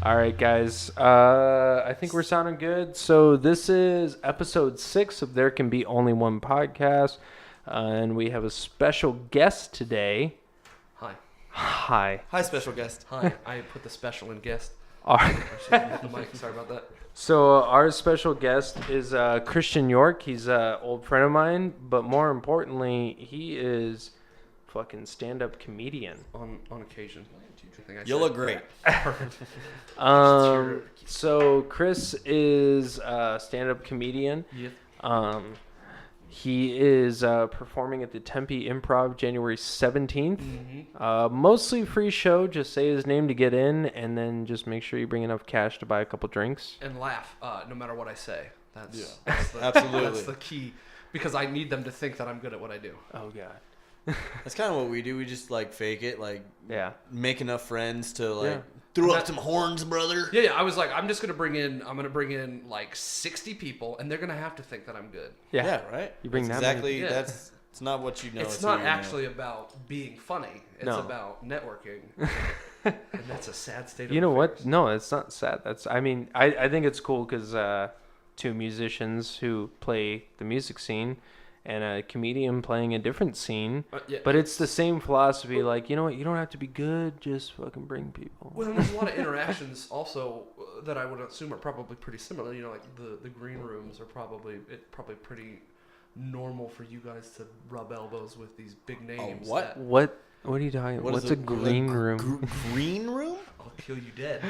All right, guys. I think we're sounding good. So this is episode 6 of There Can Be Only One Podcast. And we have a special guest today. Hi. Hi, special guest. Hi. I put the special in guest. Our- I should hit the mic. Sorry about that. So our special guest is Christian York. He's an old friend of mine. But more importantly, he is fucking stand-up comedian. On occasion. You look great. Perfect. So Chris is a stand-up comedian. Yep. He is performing at the Tempe Improv January 17th. Mm-hmm. Mostly free show. Just say his name to get in, and then just make sure you bring enough cash to buy a couple drinks. And laugh, no matter what I say. That's Absolutely. That's the key, because I need them to think that I'm good at what I do. Oh God. That's kind of what we do. We just like fake it, like make enough friends to like throw up some horns, brother. Yeah. I was like, I'm gonna bring in like 60 people, and they're gonna have to think that I'm good. Yeah, right. You bring that's that exactly. many. That's it's not what you know. It's not actually about being funny. It's No. about networking, and that's a sad state of You know affairs. what? No, it's not sad. I think it's cool because two musicians who play the music scene and a comedian playing a different scene. But it's the same philosophy. Like, you know what? You don't have to be good. Just fucking bring people. Well, and there's a lot of interactions also that I would assume are probably pretty similar. You know, like the green rooms are probably pretty normal for you guys to rub elbows with these big names. what? What are you talking about? What's a green room? Green room? I'll kill you dead.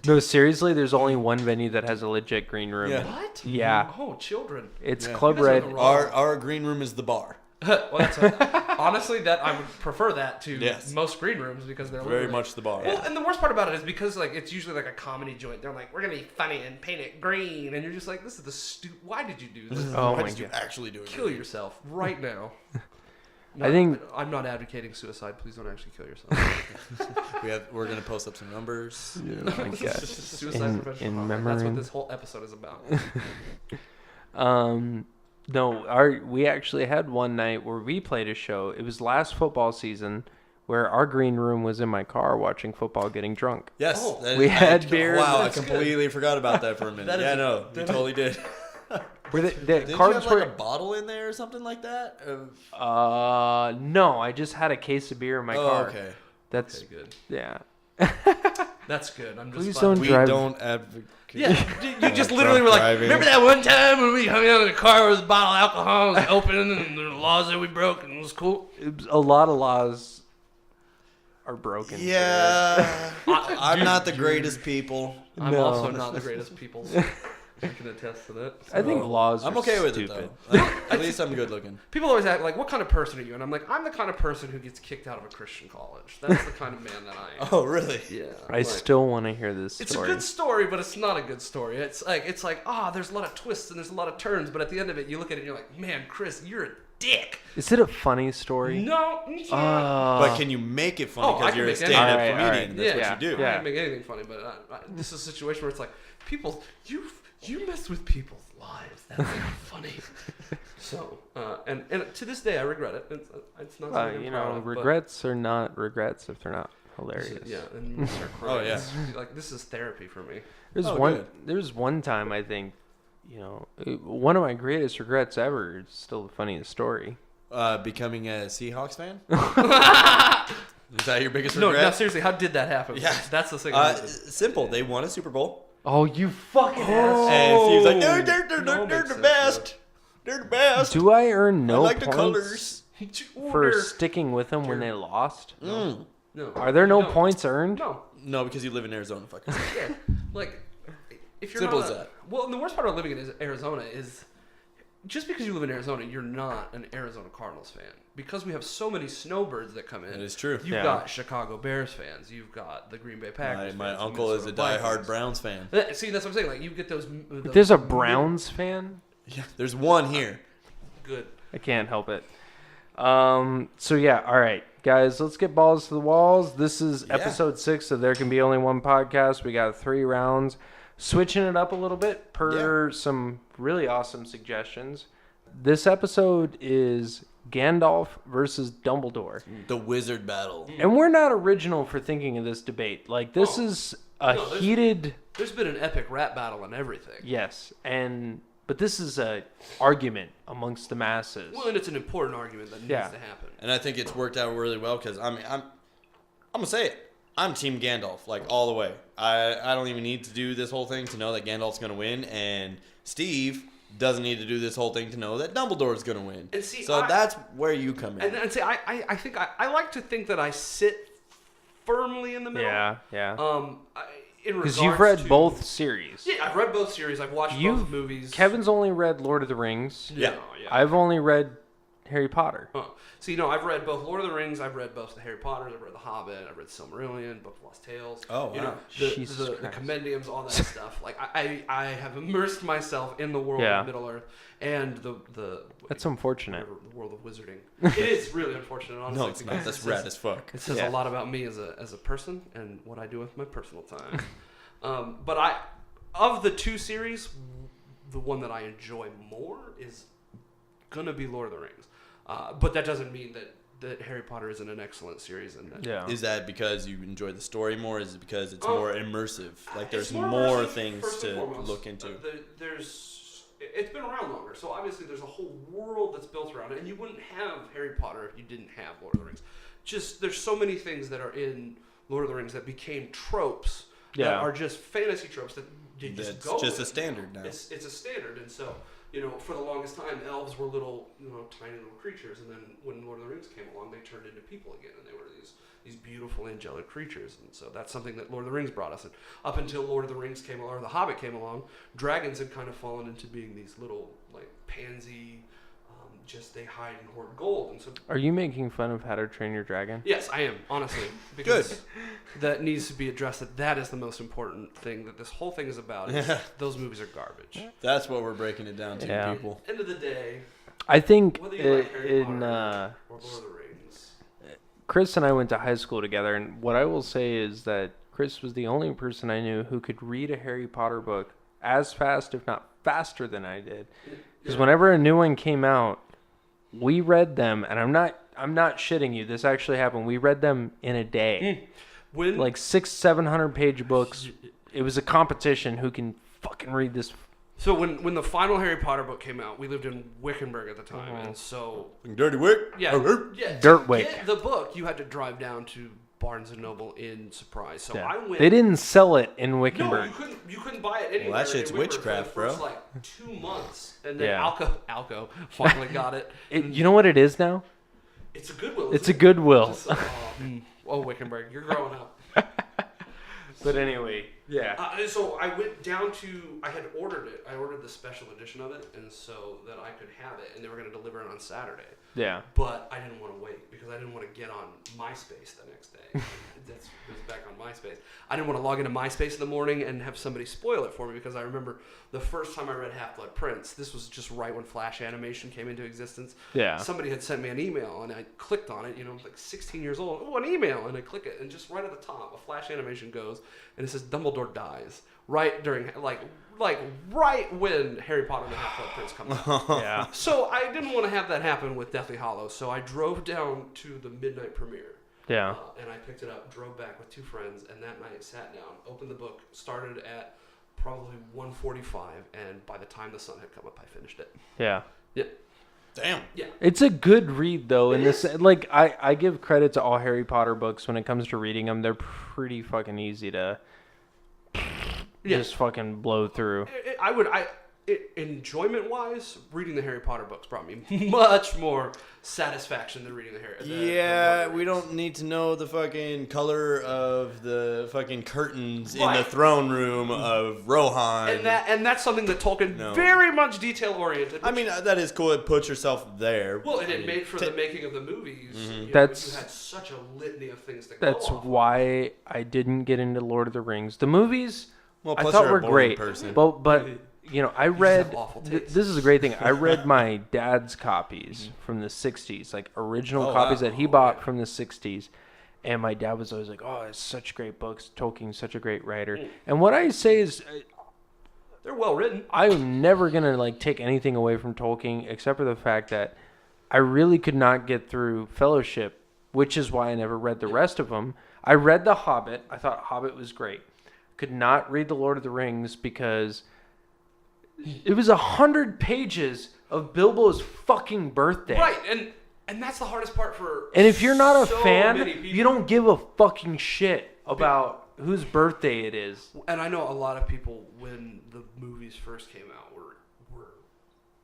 No, seriously, there's only one venue that has a legit green room. Yeah. What? Yeah. Oh, children. It's Yeah. Club You guys are Red. in the wrong- Our green room is the bar. Well, honestly, that I would prefer that to most green rooms because they're Very literally- much the bar. Well, and the worst part about it is because like it's usually like a comedy joint. They're like, we're gonna be funny and paint it green, and you're just like, this is the Why did you do this? Oh Why my did you God. actually do it? Kill yourself right now. I think- I'm not advocating suicide. Please don't actually kill yourself. We're gonna post up some numbers. Oh my God. Suicide prevention. in hotline. That's memory. what this whole episode is about. No, we actually had one night where we played a show. It was last football season where our green room was in my car watching football getting drunk. Yes, Oh. We had beer. Wow, I That's completely forgot about that for a minute. That is Yeah, a- no, you totally did. Were the Did you cards have like were a bottle in there or something like that? no, I just had a case of beer in my car. Okay. That's Okay, good. yeah. That's good. I'm just Please glad. don't We drive. don't advocate. Yeah, you just literally were like, driving. remember that one time when we hung out in the car with a bottle of alcohol, it was open, and the laws that we broke, and it was cool. A lot of laws are broken. Yeah, I'm not the greatest people. I'm No. also not the greatest people. I can attest to that. I think laws. I'm are okay with stupid. it though. Like, at least I'm good looking. People always ask, like, what kind of person are you? And I'm like, I'm the kind of person who gets kicked out of a Christian college. That's the kind of man that I am. Oh, really? Yeah. I still want to hear this It's story. a good story, but it's not a good story. It's like, there's a lot of twists and there's a lot of turns, but at the end of it, you look at it and you're like, man, Chris, you're a dick. Is it a funny story? No. it's not. But can you make it funny Oh, I because can you're a make anything stand-up funny. All right, comedian? That's yeah, what you do. I can't make anything funny, but this is a situation where it's like, people, you mess with people's lives. That's not funny. So, and to this day, I regret it. It's not something I'm proud of, but- regrets are not regrets if they're not hilarious. Yeah, and you start crying. Oh, yeah. Like, this is therapy for me. Good. There's one time I think, one of my greatest regrets ever. It's still the funniest story. Becoming a Seahawks fan? Is that your biggest No, regret? seriously, how did that happen? Yeah. That's the thing. Simple. They won a Super Bowl. Oh, you fucking And Steve's like, they're No, the makes sense, best. They're the best. Do I earn no I like the points colors. for sticking with them when they lost? Mm. No. Are there no You don't. points earned? No. No, because you live in Arizona, fucker. Yeah. Like, if you're Simple not as that. Well, and the worst part of living in Arizona is just because you live in Arizona, you're not an Arizona Cardinals fan. Because we have so many snowbirds that come in. That is true. You've Yeah. got Chicago Bears fans. You've got the Green Bay Packers. My fans, uncle the is a Minnesota diehard Vikings. Browns fan. See, that's what I'm saying. Like, you get those. There's a Browns fan? Yeah, there's one here. Good. I can't help it. So yeah, all right, guys, let's get balls to the walls. This is episode 6 of There Can Be Only One Podcast. We got 3 rounds, switching it up a little bit per some really awesome suggestions. This episode is Gandalf versus Dumbledore. The wizard battle. And we're not original for thinking of this debate. Like, this is heated. There's been an epic rap battle and everything. Yes, but this is a argument amongst the masses. Well, and it's an important argument that needs to happen. And I think it's worked out really well because I'm gonna say it. I'm Team Gandalf, like all the way. I don't even need to do this whole thing to know that Gandalf's gonna win, and Steve doesn't need to do this whole thing to know that Dumbledore's gonna win. And see, that's where you come in. And see, I think I like to think that I sit firmly in the middle. Yeah. Because you've read both series. Yeah, I've read both series. I've watched both movies. Kevin's only read Lord of the Rings. Yeah. I've only read Harry Potter. So, I've read both Lord of the Rings. I've read both the Harry Potters. I've read The Hobbit. I've read Silmarillion, Book of Lost Tales. Oh, wow. The compendiums, all that stuff. Like, I have immersed myself in the world of Middle-earth and the That's unfortunate. The world of wizarding. It is really unfortunate, honestly. No, it's not. That's rad as fuck. It says a lot about me as a person and what I do with my personal time. But of the two series, the one that I enjoy more is gonna be Lord of the Rings. But that doesn't mean that Harry Potter isn't an excellent series. Is that because you enjoy the story more? Is it because it's more immersive? Like there's more things to look into. It's been around longer, so obviously there's a whole world that's built around it, and you wouldn't have Harry Potter if you didn't have Lord of the Rings. Just there's so many things that are in Lord of the Rings that became tropes that are just fantasy tropes that you just go. It's just a standard now. It's a standard, and so. For the longest time, elves were little, tiny little creatures, and then when Lord of the Rings came along, they turned into people again, and they were these beautiful angelic creatures, and so that's something that Lord of the Rings brought us. And up until Lord of the Rings came along, or The Hobbit came along, dragons had kind of fallen into being these little pansy. Just they hide and hoard gold, and so. Are you making fun of How to Train Your Dragon? Yes, I am, honestly. Because that needs to be addressed. That is the most important thing that this whole thing is about. Those movies are garbage. That's what we're breaking it down to, people. End of the day. I think whether you like Harry Potter or Lord of the Rings. Chris and I went to high school together, and what I will say is that Chris was the only person I knew who could read a Harry Potter book as fast, if not faster, than I did. Because whenever a new one came out, we read them, and I'm not shitting you. This actually happened. We read them in a day. When 600-700 page books. It was a competition who can fucking read this. So when the final Harry Potter book came out, we lived in Wickenburg at the time, and so Dirty Wick. Dirt Wick. To get the book, you had to drive down to Barnes and Noble in Surprise. So I went. They didn't sell it in Wickenburg. No, you couldn't buy it anywhere. Well, that shit's witchcraft, for the first, 2 months, and then Alco finally got it. You know what it is now? It's a Goodwill. It's a Goodwill. Wickenburg, you're growing up. But anyway, so I went down to. I had ordered it. I ordered the special edition of it, and so that I could have it, and they were going to deliver it on Saturday. Yeah. But I didn't want to wait because I didn't want to get on MySpace the next day. It was back on MySpace. I didn't want to log into MySpace in the morning and have somebody spoil it for me because I remember the first time I read Half-Blood Prince, this was just right when Flash animation came into existence. Yeah. Somebody had sent me an email and I clicked on it, 16 years old. Oh, an email. And I click it and just right at the top, a Flash animation goes and it says Dumbledore dies. Right during, right when Harry Potter and the Half-Blood Prince comes out. Yeah. So I didn't want to have that happen with Deathly Hallows, so I drove down to the midnight premiere. Yeah. And I picked it up, drove back with 2 friends, and that night sat down, opened the book, started at probably 1:45, and by the time the sun had come up, I finished it. Yeah. Yeah. Damn. Yeah. It's a good read, though. I give credit to all Harry Potter books when it comes to reading them. They're pretty fucking easy to just fucking blow through. Enjoyment-wise, reading the Harry Potter books brought me much more satisfaction than reading the we don't need to know the fucking color of the fucking curtains in the throne room of Rohan. And that's something that Tolkien very much detail-oriented. I mean, that is cool. It puts yourself there. Well, and it made for the making of the movies. Mm-hmm. You had such a litany of things to go That's off. why I didn't get into Lord of the Rings. The movies, I plus thought you're were a boring great. person. But I read. This This is a great thing. I read my dad's copies from the '60s, like original copies that he bought from the '60s, and my dad was always like, "Oh, it's such great books. Tolkien's such a great writer." And what I say is, they're well written. I'm never gonna take anything away from Tolkien, except for the fact that I really could not get through Fellowship, which is why I never read the rest of them. I read The Hobbit. I thought Hobbit was great. could not read The Lord of the Rings because it was 100 pages of Bilbo's fucking birthday. Right, and that's the hardest part for. And if you're not a so fan, many people. you don't give a fucking shit about whose birthday it is. And I know a lot of people when the movies first came out were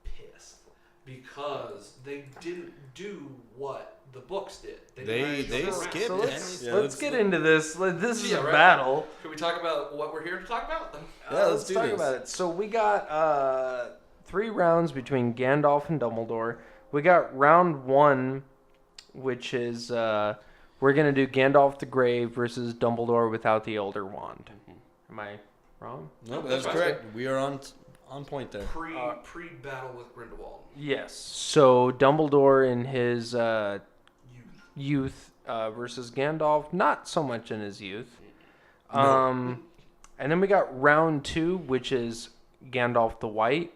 pissed because they didn't do what the books did. They skipped. So it. let's get into this. This is a right. battle. Can we talk about what we're here to talk about? Yeah, let's do talk this. about it. So we got 3 rounds between Gandalf and Dumbledore. We got round 1, which is we're gonna do Gandalf the Grey versus Dumbledore without the Elder Wand. Am I wrong? No, that's correct. We are on point there. Pre battle with Grindelwald. Yes. So Dumbledore in his youth versus Gandalf, not so much in his youth. And then we got round 2, which is Gandalf the White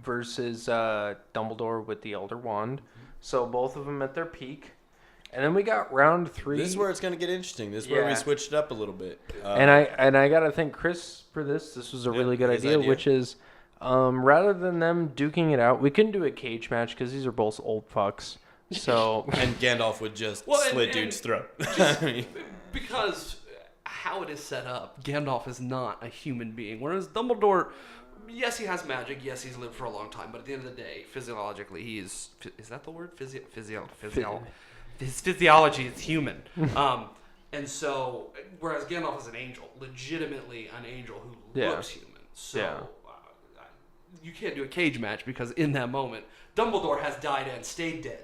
versus Dumbledore with the Elder Wand. So both of them at their peak. And then we got round 3. This is where it's going to get interesting. This is where we switched it up a little bit. And I got to thank Chris for this. This was a really good idea, which is rather than them duking it out, we couldn't do a cage match because these are both old fucks. So and Gandalf would just slit dude's throat. Because how it is set up, Gandalf is not a human being, whereas Dumbledore, yes, he has magic, yes, he's lived for a long time, but at the end of the day, physiologically, he is that the word? His physiology is human. And so, whereas Gandalf is an angel, legitimately an angel who looks human. So, you can't do a cage match because in that moment, Dumbledore has died and stayed dead.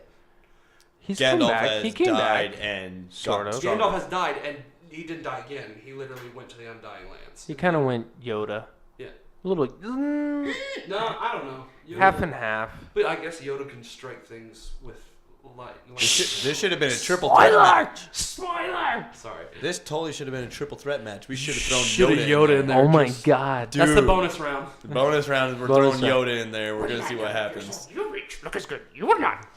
Gandalf has died and sort of. Gandalf has died and he didn't die again. He literally went to the Undying Lands. He kind of went Yoda. Yeah. A little. No, I don't know. Yoda, half and half. But I guess Yoda can strike things with light. This should have been a triple threat match. Spoiler! Sorry. This totally should have been a triple threat match. We should have thrown Yoda in there. Oh my god. Dude, that's the bonus round. The bonus round is we're throwing Yoda in there. We're going to see what happens. You reach. Look as good. You will not.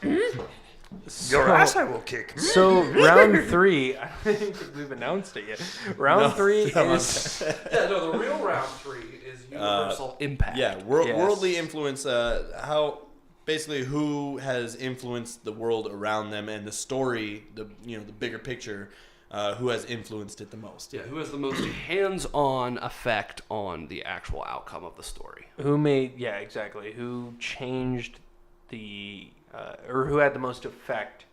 Your ass I will kick. So round 3, I don't think we've announced it yet. Round 3 is the real round 3 is universal impact. Yeah, worldly influence. Basically who has influenced the world around them and the story, the bigger picture, who has influenced it the most. Yeah, who has the most hands-on effect on the actual outcome of the story. Who changed the or who had the most effect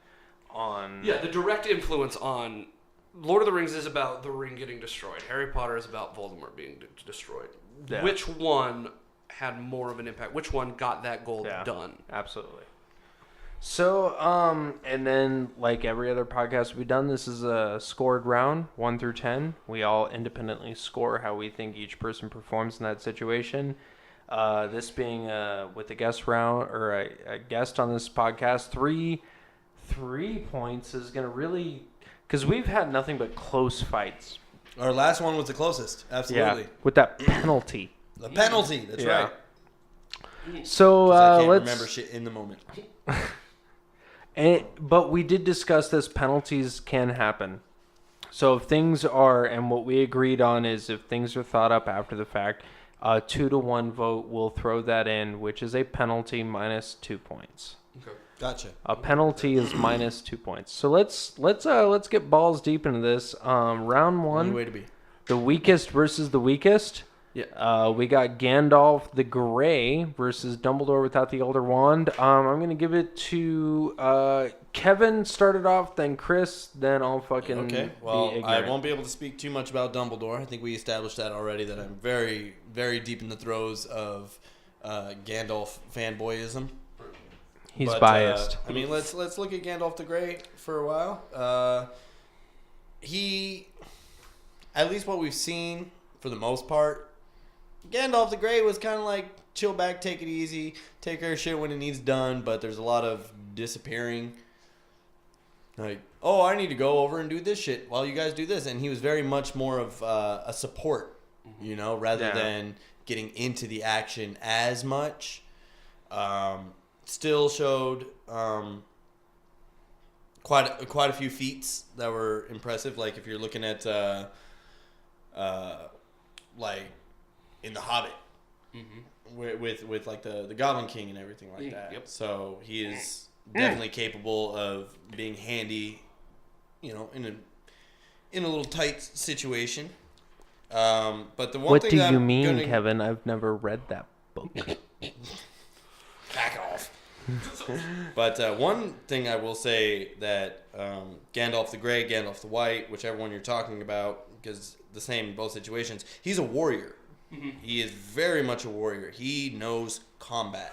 on... Yeah, the direct influence on... Lord of the Rings is about the ring getting destroyed. Harry Potter is about Voldemort being destroyed. Yeah. Which one had more of an impact? Which one got that goal done? Absolutely. So, and then like every other podcast we've done, this is a scored round, 1 through 10. We all independently score how we think each person performs in that situation. This being with a guest round or a guest on this podcast, three points is going to really, because we've had nothing but close fights. Our last one was the closest, absolutely. Yeah, with that penalty. The penalty, that's right. So I can't let's remember shit in the moment. But we did discuss this. Penalties can happen. So if things are, and what we agreed on is if things are thought up after the fact, 2-1 vote will throw that in, which is a penalty minus 2 points. Okay. Gotcha. A penalty is minus 2 points. So let's get balls deep into this. Round 1. Only way to be. The weakest versus the weakest. Yeah. We got Gandalf the Grey versus Dumbledore without the Elder Wand. I'm going to give it to Kevin started off, then Chris, then I'll fucking Okay, well, be ignorant. I won't be able to speak too much about Dumbledore. I think we established that already, that I'm very, very deep in the throes of Gandalf fanboyism. He's biased. I mean, let's look at Gandalf the Grey for a while. He, at least what we've seen for the most part, Gandalf the Grey was kind of like chill back, take it easy, take care of shit when it needs done, but there's a lot of disappearing. Like, oh, I need to go over and do this shit while you guys do this. And he was very much more of a support, rather than getting into the action as much. Still showed quite a few feats that were impressive. Like if you're looking at like in The Hobbit, with like the Goblin King and everything like that. Yep. So he is definitely capable of being handy, in a little tight situation. But the one What thing do that you I'm mean, gonna- Kevin? I've never read that book. Back off. But one thing I will say that Gandalf the Grey, Gandalf the White, whichever one you're talking about, because the same in both situations, he's a warrior. He is very much a warrior. He knows combat.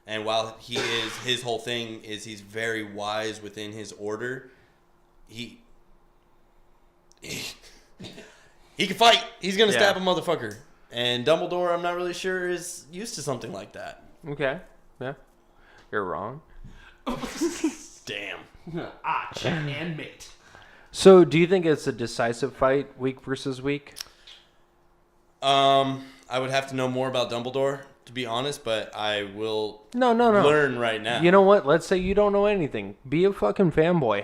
And while his whole thing is he's very wise within his order, he can fight. He's going to stab a motherfucker. And Dumbledore, I'm not really sure, is used to something like that. Okay. Yeah. You're wrong. Damn. Check and mate. So, do you think it's a decisive fight, week versus week? I would have to know more about Dumbledore, to be honest, but I will No. learn right now. You know what? Let's say you don't know anything. Be a fucking fanboy.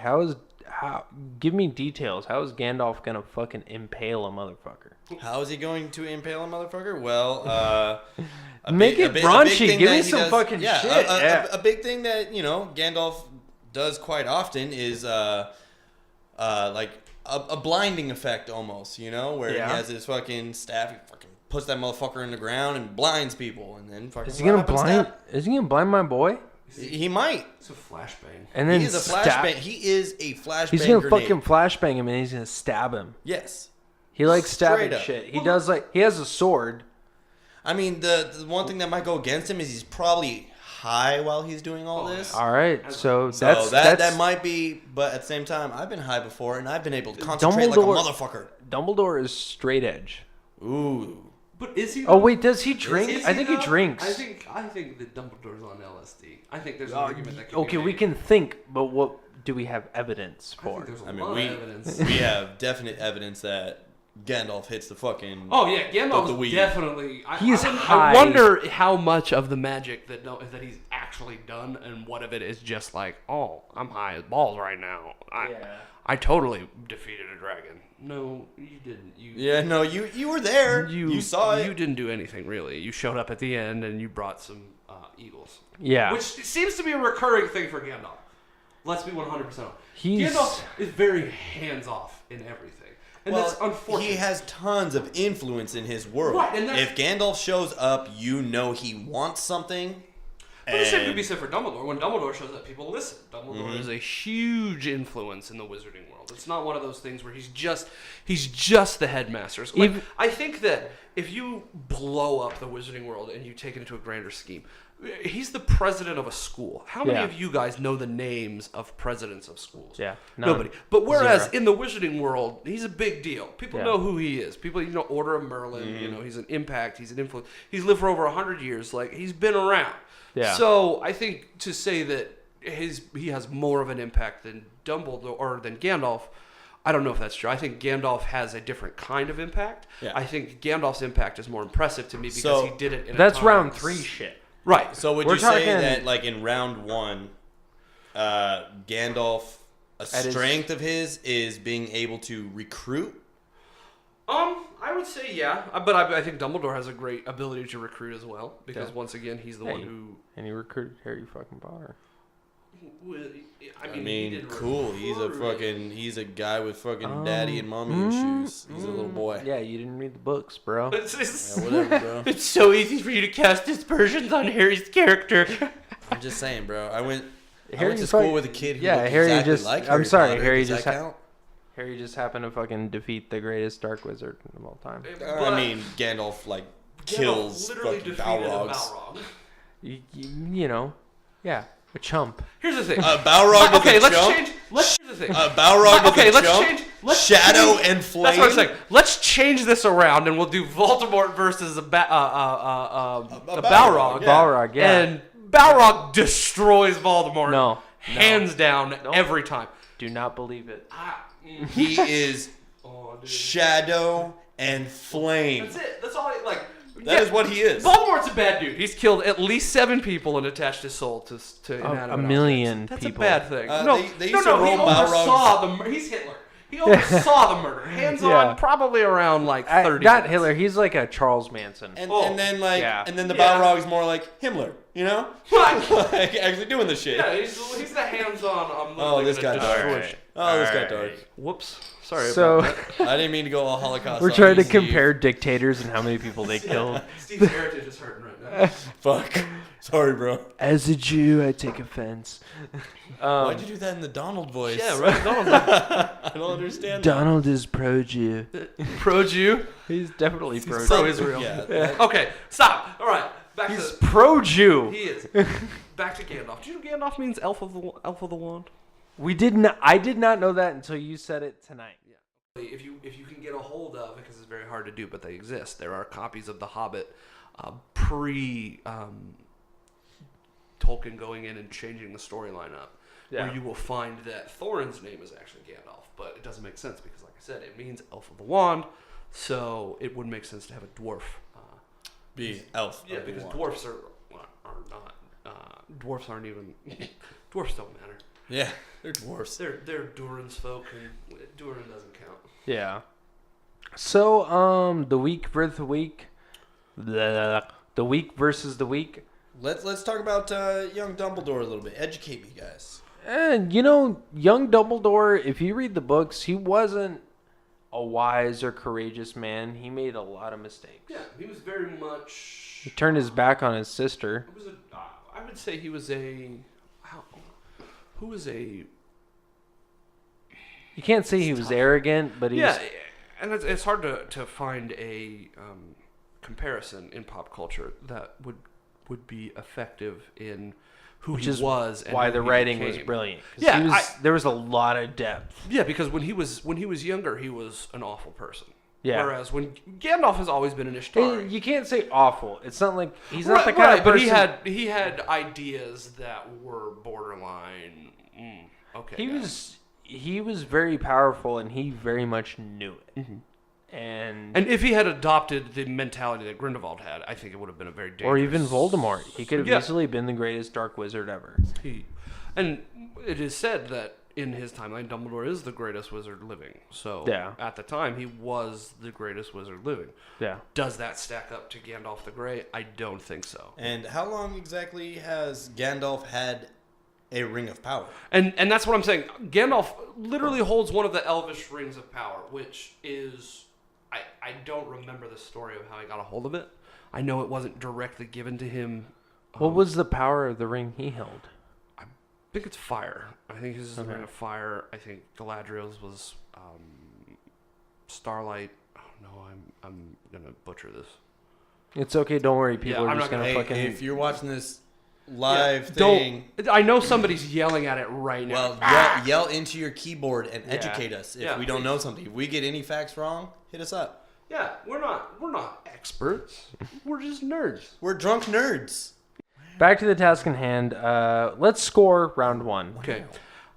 Give me details. How is Gandalf gonna fucking impale a motherfucker? How is he going to impale a motherfucker? Well, Make it raunchy. Give me some fucking shit. A big thing that, Gandalf does quite often is like a blinding effect almost, where he has his fucking staff, he fucking puts that motherfucker in the ground and blinds people, and then fucking Is he gonna blind my boy? He might. It's a flashbang. And then He is a flashbang. He is a flashbang. He's gonna grenade. fucking flashbang him and he's gonna stab him. Yes. He likes stabbing Straight up. shit. He does he has a sword. I mean, the one thing that might go against him is he's probably high while he's doing all this. All right, so that might be, but at the same time, I've been high before and I've been able to concentrate like a motherfucker. Dumbledore is straight edge. Ooh. But is he? Oh wait, does he drink? Is I think he though? drinks. I think that Dumbledore's on LSD. I think there's an argument that can Okay, be we made. can think, but what do we have evidence I for? think there's a I lot mean, of evidence. we have definite evidence that Gandalf hits the fucking. Oh yeah, Gandalf the is weed. definitely. He's I high. wonder how much of the magic that he's actually done, and what of it is just like, oh, I'm high as balls right now. I totally defeated a dragon. No, you didn't. Yeah, no, you were there. You saw it. You didn't do anything really. You showed up at the end and you brought some eagles. Yeah. Which seems to be a recurring thing for Gandalf. Let's be 100% honest. He's- Gandalf is very hands off in everything. And that's unfortunate. He has tons of influence in his world. Right, and that's- if Gandalf shows up, he wants something. But the same could be said for Dumbledore. When Dumbledore shows up, people listen. Dumbledore is a huge influence in the wizarding world. It's not one of those things where he's just the headmaster. Like, I think that if you blow up the wizarding world and you take it into a grander scheme, he's the president of a school. How many of you guys know the names of presidents of schools? Yeah, Nobody. But whereas 0. in the wizarding world, he's a big deal. People know who he is. People, Order of Merlin. He's an impact. He's an influence. He's lived for over 100 years. Like, he's been around. Yeah. So I think to say that he has more of an impact than Dumbledore or than Gandalf, I don't know if that's true. I think Gandalf has a different kind of impact. Yeah. I think Gandalf's impact is more impressive to me because he did it in That's a time. round 3 shit. Right. So would We're you say talking- that, like, in round 1, Gandalf, a strength of his is being able to recruit? I would say yeah, but I think Dumbledore has a great ability to recruit as well because once again he's the one who. And he recruited Harry fucking Potter. I he mean, didn't cool. recruit. He's a guy with fucking daddy and mommy issues. He's a little boy. Yeah, you didn't read the books, bro. Yeah, whatever, bro. It's so easy for you to cast aspersions on Harry's character. I'm just saying, bro. I went Harry to school with a kid who looked Harry exactly just. like I'm Harry sorry, Potter. Harry Does just. that count? Harry just happened to fucking defeat the greatest dark wizard of all time. I mean, Gandalf kills literally fucking defeated Balrogs. a Balrog. Yeah, a chump. Here's the thing. Balrog okay, is a let's chump. change. Here's the thing. Balrog is okay, a let's chump. change. Let's Shadow change, and Flame. That's what I'm saying. Let's change this around, and we'll do Voldemort versus a Balrog. Balrog, yeah. Balrog, yeah. And Balrog destroys Voldemort. No. Hands down, every time. Do not believe it. He is Oh, dude. Shadow and Flame. That's it. That's all. That is what he is. Voldemort's a bad dude. He's killed at least 7 people and attached his soul to inanimate a million objects. That's people. a bad thing. They used to roll he Balrogs. oversaw he's Hitler. He oversaw the murder, hands on, Yeah. probably around like 30. Not minutes. Hitler. He's like a Charles Manson. And Oh, then like yeah. and then the Yeah. Balrogs more like Himmler, you know? What? Like actually doing the shit. Yeah, he's the hands-on. I'm Oh, literally this gonna got destroy dark. shit. Oh, this got Alright. dark. Whoops. Sorry So about that. I didn't mean to go all Holocaust. we're on trying you, to Steve. compare dictators and how many people they killed. Steve's heritage is hurting right now. Fuck. Sorry, bro. As a Jew, I take offense. Why'd you do that in the Donald voice? Yeah, right. Donald. I don't understand. Donald is pro-Jew. Pro-Jew. He's definitely pro-Jew. pro-Israel. Yeah. Okay, stop. All right, back He's to pro-Jew. he is. Back to Gandalf. Do you know Gandalf means elf of the wand? I did not know that until you said it tonight. If you can get a hold of, because it's very hard to do, but they exist. There are copies of The Hobbit pre Tolkien going in and changing the storyline up, where you will find that Thorin's name is actually Gandalf, but it doesn't make sense because, like I said, it means elf of the wand, so it wouldn't make sense to have a dwarf. Be elf. Yeah, of the because wand. dwarfs are not. Dwarfs aren't even. Dwarfs don't matter. Yeah, they're dwarfs. They're Durin's folk, and Durin doesn't count. Yeah. So, the week versus the week. The week versus the week. Let's talk about young Dumbledore a little bit. Educate me, guys. And, young Dumbledore, if you read the books, he wasn't a wise or courageous man. He made a lot of mistakes. Yeah, he was very much. He turned his back on his sister. I would say he was a. Who was a. You can't say he was arrogant, but he Yeah, was... and it's hard to find a comparison in pop culture that would be effective in who Which he is was and why who the he writing was became. brilliant. 'Cause Yeah, there was a lot of depth. Yeah, because when he was younger, he was an awful person. Yeah. Whereas when Gandalf has always been an Ishtari. You can't say awful. It's not like he's not the kind of but person. he had ideas that were borderline. Okay, He was very powerful, and he very much knew it. Mm-hmm. And if he had adopted the mentality that Grindelwald had, I think it would have been a very dangerous. or even Voldemort, he could have Yeah. easily been the greatest dark wizard ever. And it is said that in his timeline, Dumbledore is the greatest wizard living. So Yeah. at the time, he was the greatest wizard living. Yeah. Does that stack up to Gandalf the Grey? I don't think so. And how long exactly has Gandalf had a ring of power? And that's what I'm saying. Gandalf literally holds one of the elvish rings of power, which is... I don't remember the story of how he got a hold of it. I know it wasn't directly given to him. What was the power of the ring he held? I think it's fire. I think his is the ring of fire. I think Galadriel's was Starlight. Oh no, I'm gonna butcher this. It's okay. Don't worry. People Yeah, are I'm just not gonna Hey, fucking. if you're watching this live Yeah, thing, I know somebody's yelling at it right now. well, yell into your keyboard and educate us if Yeah, we don't please. know something. If we get any facts wrong, hit us up. Yeah, we're not experts. We're just nerds. We're drunk nerds. Back to the task in hand. Let's score round one. Okay.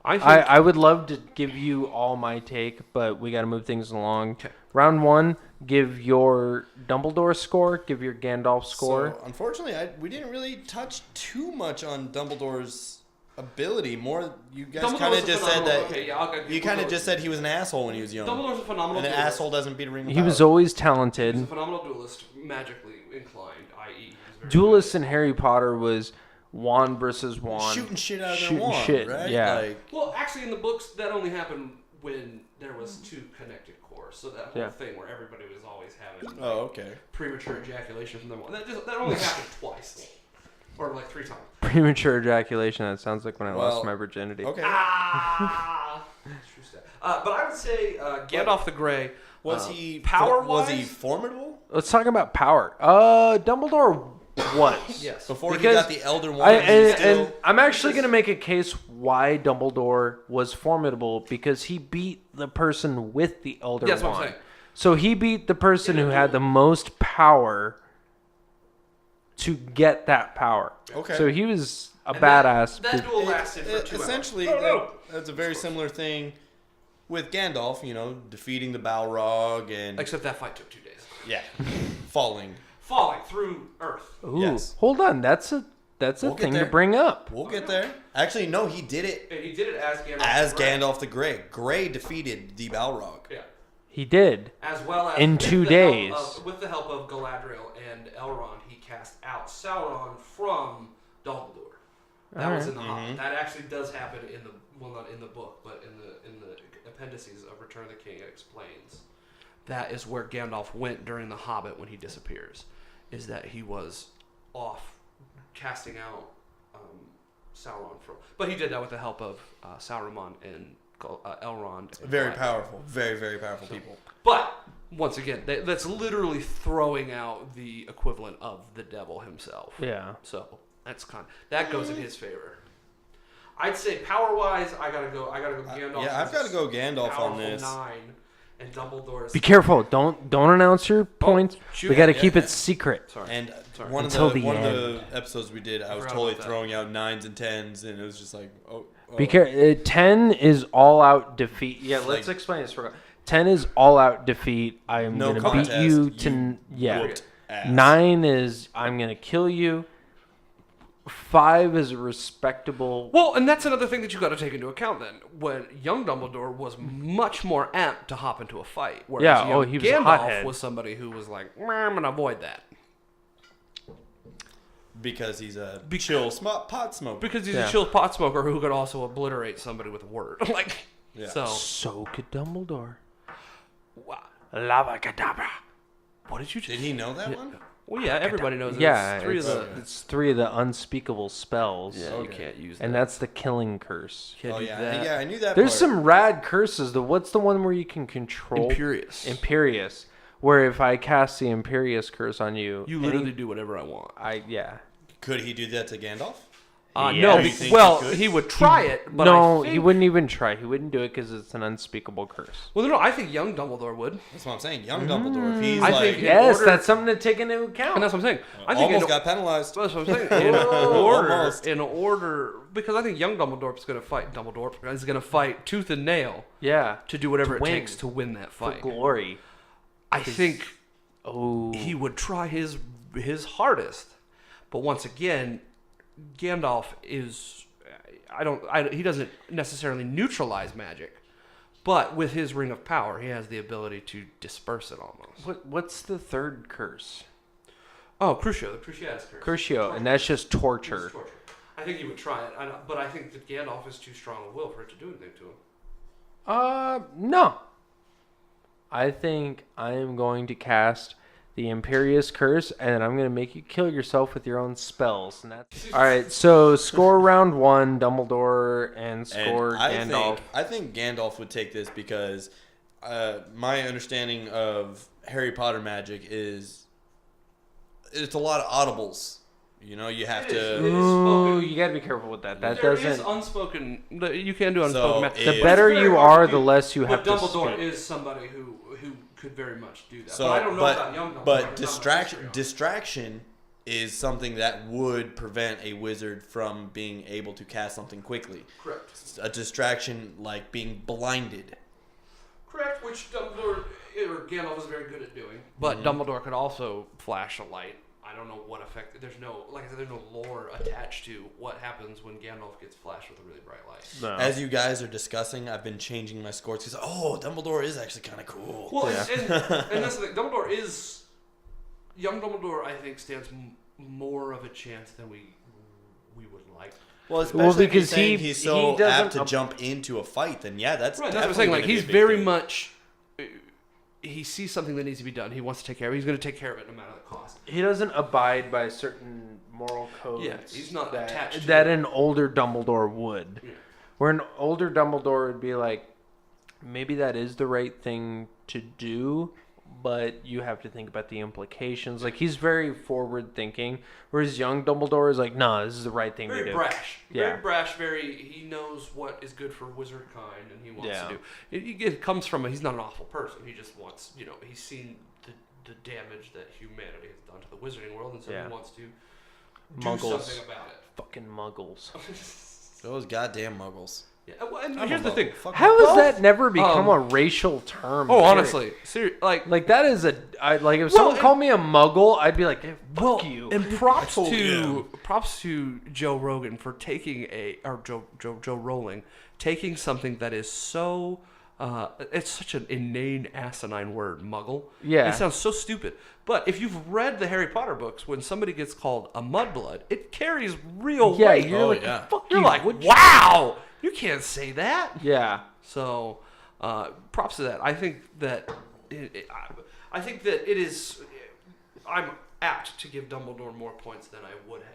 I think I would love to give you all my take, but we got to move things along. Okay. Round one, give your Dumbledore score, give your Gandalf score. So, unfortunately, we didn't really touch too much on Dumbledore's ability. More, you guys kind Dumbledore's of a just said phenomenal- that. okay, yeah, You kind of just said he was an asshole when he was young. Dumbledore's a phenomenal And an duelist. asshole doesn't beat a ring of He power. was always He's a talented. phenomenal duelist, magically inclined, i.e. he's very Duelist in Harry Potter was wand versus wand. shooting shit out of their Shooting wand, shit, right? yeah. Like, Well, actually, in the books, that only happened when there was two connected cores. So that whole Yeah. thing where everybody was always having oh, okay. premature ejaculation from them. That only happened twice, or like 3 times. Premature ejaculation. That sounds like when I lost Well, my virginity. Okay. Ah, true stat. But I would say Gandalf the Grey. Was he power-wise? Was he formidable Let's talk about power. Dumbledore was. Yes. before Because he got the Elder Wand? and I'm actually going to make a case why Dumbledore was formidable because he beat the person with the Elder That's Wand. what I'm saying. So he beat the person who had the most power to get that power. Okay. So he was a And badass. That duel lasted for 2 essentially, hours. that's a very similar thing with Gandalf. Defeating the Balrog and Except that fight took 2 days. yeah, falling. Falling through Earth. Ooh, Yes. hold on. That's a We'll get thing to there. bring up. We'll get there. Actually, no, he did it And he did it as Gandalf. as the Grey. Gandalf the Grey. Grey defeated the Balrog. Yeah. He did. As well as In with 2 the days. with the help of Galadriel and Elrond, he cast out Sauron from Dumbledore. That was in the Hobbit. That actually does happen in the not in the book, but in the appendices of Return of the King. It explains that is where Gandalf went during the Hobbit when he disappears. Is that he was off casting out Sauron from, but he did that with the help of Saruman and Elrond. And Very Galadriel. powerful. Very, very powerful people. But once again, that's literally throwing out the equivalent of the devil himself. Yeah. So that goes in his favor. I'd say power wise, I gotta go Gandalf. Yeah, I've got to go Gandalf on powerful this. 9, and Dumbledore. Be careful. Don't announce your points. shoot. We got to Yeah, keep yeah. it secret. Sorry. And Sorry. one Until of the the episodes we did, I was forgot totally about that. throwing out 9s and 10s, and it was just like, Be careful. 10 is all out defeat. Yeah, let's Like- explain this. 10 is all out defeat. I am No going to beat contest, you you to whooped ass. 9 is I'm going to kill you. 5 is a respectable. Well, and that's another thing that you got to take into account then. When young Dumbledore was much more apt to hop into a fight, whereas Yeah, young he was a Gandalf hothead. was somebody who was like, I'm gonna avoid that because he's a chill pot smoker. because he's Yeah. a chill pot smoker who could also obliterate somebody with a word. Like, Yeah. So could Dumbledore. wow. Lava Kadabra. What did you just? Did he know that one? Well, yeah, everybody knows. Yeah, it's three of the. it's 3 of the unspeakable spells. Yeah, Okay. you can't use that. And that's the killing curse. Can't Oh do yeah, that. yeah, I knew that. There's part. some rad curses. What's the one where you can control Imperious. Imperious, where if I cast the Imperious curse on you, You literally do whatever I want. yeah. Could he do that to Gandalf? Yeah. No, You think well, he could? he would try it, but No, I think, he wouldn't even try. He wouldn't do it because it's an unspeakable curse. Well, no, I think young Dumbledore would, That's what I'm saying. Young Dumbledore. If he's I like, think in Yes, order- that's something to take into account. and that's what I'm saying. I think almost in, got penalized. that's what I'm saying. In Almost. order, because I think young Dumbledore's going to fight. Dumbledore is going to fight tooth and nail Yeah, to do whatever it win. takes to win that for fight. glory. I think Oh, he would try his hardest, but once again, Gandalf is. He doesn't necessarily neutralize magic, but with his ring of power, he has the ability to disperse it almost. what's the third curse? Oh, Crucio, the Cruciatus curse. Crucio, and that's just torture. It's torture. I think he would try it, but I think that Gandalf is too strong a will for it to do anything to him. No. I think I am going to cast the Imperious Curse, and then I'm going to make you kill yourself with your own spells. And that's all right. So score round 1, Dumbledore, and score Gandalf. I think Gandalf would take this because my understanding of Harry Potter magic is it's a lot of audibles. You know, you have It is. to. Ooh, you got to be careful with that. That There is doesn't. unspoken. You can do unspoken magic. The if- better It's very you hard are, to the do, less you have but to Dumbledore speak. is somebody who could very much do that. So, but I don't know about young Dumbledore. but There's not much distraction history on it. distraction is something that would prevent a wizard from being able to cast something quickly. Correct. A distraction like being blinded. Correct, which Dumbledore or Gandalf is very good at doing. But Dumbledore could also flash a light. I don't know what effect. There's no, like I said, there's no lore attached to what happens when Gandalf gets flashed with a really bright light. No. As you guys are discussing, I've been changing my scores because Dumbledore is actually kind of cool. Well, Yeah. and that's the thing. Dumbledore is young Dumbledore. I think stands more of a chance than we would like. Well, especially because if you're saying he- he's so he doesn't apt to jump into a fight, then yeah, that's Right, that's what I'm definitely saying. Like gonna be he's a big very deal. much. He sees something that needs to be done. He wants to take care of it. He's going to take care of it no matter the cost. He doesn't abide by certain moral codes. Yeah, he's not that, attached to that it. an older Dumbledore would. Yeah. Where an older Dumbledore would be like, maybe that is the right thing to do, but you have to think about the implications. Like he's very forward thinking, whereas young Dumbledore is like, nah, this is the right thing to Very do. brash. Yeah. Very brash. He knows what is good for wizard kind, and he wants Yeah. to do. It comes from he's not an awful person. He just wants, he's seen the damage that humanity has done to the wizarding world, and so Yeah. he wants to do Muggles. something about it. Fucking muggles. Those goddamn muggles. Yeah, well, and I'm here's a the vote. thing. Fuck How both. has that never become a racial term? Oh, period? honestly, Like that is if someone called me a muggle, I'd be like, hey, fuck you. And props told to him. Joe Rogan for taking Joe Rowling taking something that is so it's such an inane, asinine word, muggle. Yeah. It sounds so stupid. But if you've read the Harry Potter books, when somebody gets called a mudblood, it carries real weight. You're like, fuck You're you. like, wow, you can't say that. Yeah. So, props to that. I think that I think that it is. I'm apt to give Dumbledore more points than I would have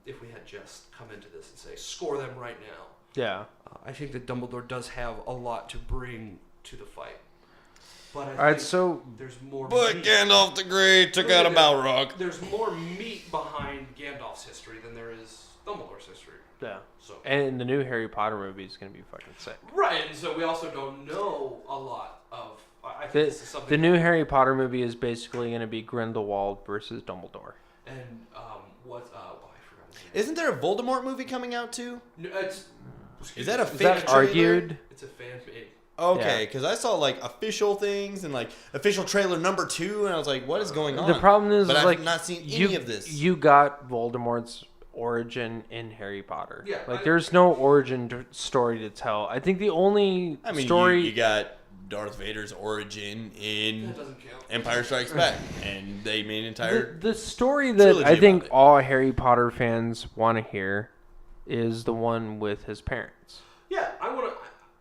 if we had just come into this and say score them right now. Yeah. I think that Dumbledore does have a lot to bring to the fight. But All right, so there's more. But meat. Gandalf the Great took out a Balrog. There's more meat behind Gandalf's history than there is Dumbledore's history. yeah. So. And the new Harry Potter movie is gonna be fucking sick. Right, and so we also don't know a lot of. I think this is something. The new Harry Potter movie is basically gonna be Grindelwald versus Dumbledore. And what? I forgot. His name. Isn't there a Voldemort movie coming out too? No, Is that a Is fake that trailer? argued? It's a fan made. Okay, because I saw like official things and like official trailer number 2, and I was like, "What is going on?" The problem is, but I've like, not seen you, any of this. You got Voldemort's origin in Harry Potter. Yeah, there's no origin story to tell. I think the only story you got Darth Vader's origin in That doesn't count. Empire Strikes Back, and they made an entire. the story that trilogy I think about it. all Harry Potter fans want to hear is the one with his parents. Yeah, I want to.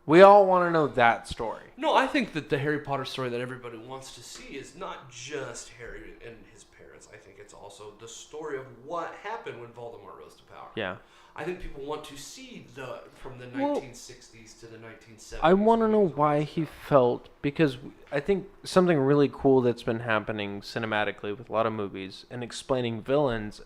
We all want to know that story. No, I think that the Harry Potter story that everybody wants to see is not just Harry and his parents. I think it's also the story of what happened when Voldemort rose to power. Yeah. I think people want to see from the 1960s to the 1970s. I want to know why he felt, because I think something really cool that's been happening cinematically with a lot of movies and explaining villains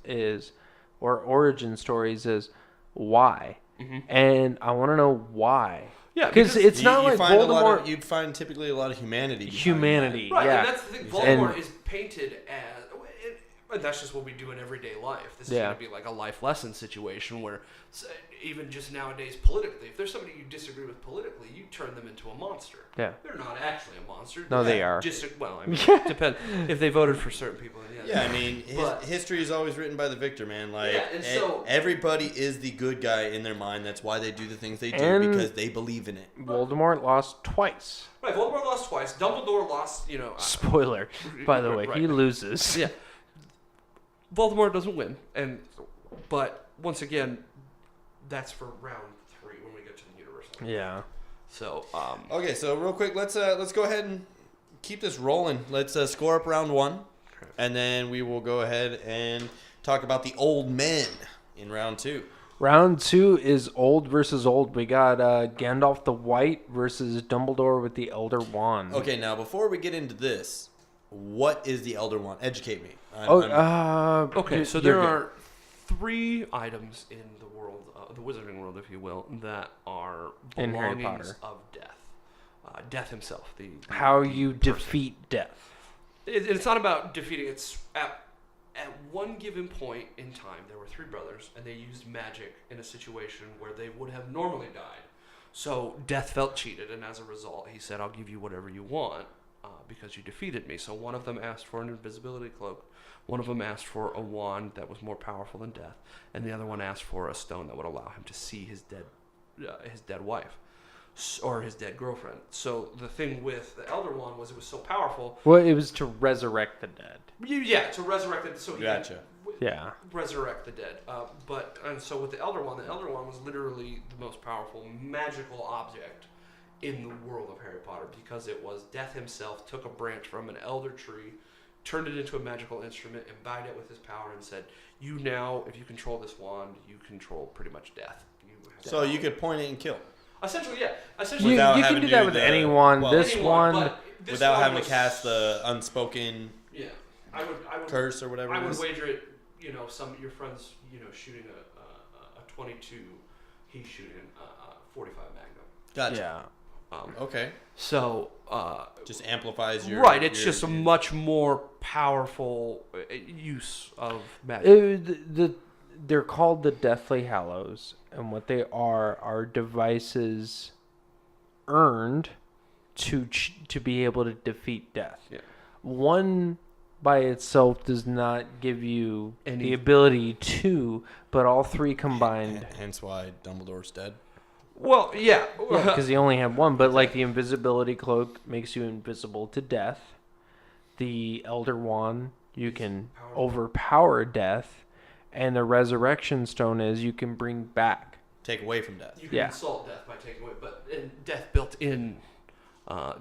or origin stories is why. Mm-hmm. And I want to know why. Yeah, because it's not like find Voldemort. you'd find typically a lot of humanity. behind Humanity, Right, yeah. and that's the thing. Voldemort is painted as, and that's just what we do in everyday life. This is going to be like a life lesson situation where, even just nowadays politically, if there's somebody you disagree with politically, you turn them into a monster. Yeah. They're not actually a monster. No, they are. Well, I mean, it depends. If they voted for certain people, then that. Yeah, I mean, history is always written by the victor, man. Like, Yeah, and so- everybody is the good guy in their mind. That's why they do the things they do, And- because they believe in it. Voldemort lost twice. Right, Voldemort lost twice. Dumbledore lost, Spoiler, by the way, right. he loses. Yeah. Voldemort doesn't win, but once again, that's for round 3 when we get to the universal. Yeah. So, Okay, so real quick, let's go ahead and keep this rolling. Let's score up round 1, and then we will go ahead and talk about the old men in round 2. Round 2 is old versus old. We got Gandalf the White versus Dumbledore with the Elder Wand. Okay, now before we get into this, what is the Elder Wand? Educate me. okay, so there are 3 items in the world, the wizarding world, if you will, that are In Harry belongings Potter. of Death. Death himself. How the you person. defeat death. It's not about defeating. It's at one given point in time, there were 3 brothers, and they used magic in a situation where they would have normally died. So Death felt cheated, and as a result, he said, "I'll give you whatever you want because you defeated me." So one of them asked for an invisibility cloak. One of them asked for a wand that was more powerful than death, and the other one asked for a stone that would allow him to see his dead wife. Or his dead girlfriend. So the thing with the Elder Wand was it was so powerful. Well, it was to resurrect the dead. Yeah, to resurrect it. So he Gotcha. Yeah. resurrect the dead. And so with the Elder Wand was literally the most powerful magical object in the world of Harry Potter, because it was Death himself took a branch from an elder tree, turned it into a magical instrument, imbibed it with his power, and said, "You now, if you control this wand, you control pretty much death." So you could point it and kill. Essentially, yeah. You, you can do that with anyone. This one, without having to cast the unspoken I would curse or whatever. I it would is. wager it. Some of your friends, shooting a 22, he's shooting a 45 Magnum. Gotcha. yeah. Okay. So Just amplifies your. right, it's your- just a much more powerful use of magic. They're called the Deathly Hallows. and what they are devices earned to be able to defeat death. Yeah. One by itself does not give you the ability to, but all three combined. Hence why Dumbledore's dead. Well, yeah. Because he only had one, but like the invisibility cloak makes you invisible to death. The Elder Wand, you can overpower death. And the Resurrection Stone is you can bring back. Take away from death. You can insult death by taking away, but death built in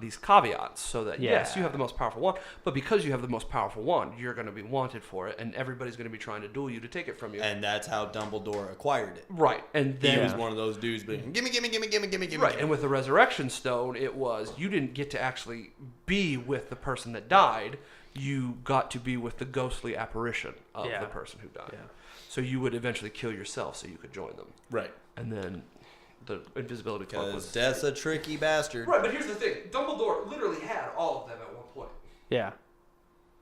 these caveats so that, yes, you have the most powerful one, but because you have the most powerful one, you're going to be wanted for it, and everybody's going to be trying to duel you to take it from you. And that's how Dumbledore acquired it. Right. And then he was one of those dudes being, gimme. Right, and with the Resurrection Stone, it was, you didn't get to actually be with the person that died, you got to be with the ghostly apparition of the person who died. Yeah. So you would eventually kill yourself so you could join them. Right. And then the invisibility cloak was... Death's a tricky bastard. Right, but here's the thing. Dumbledore literally had all of them at one point. Yeah.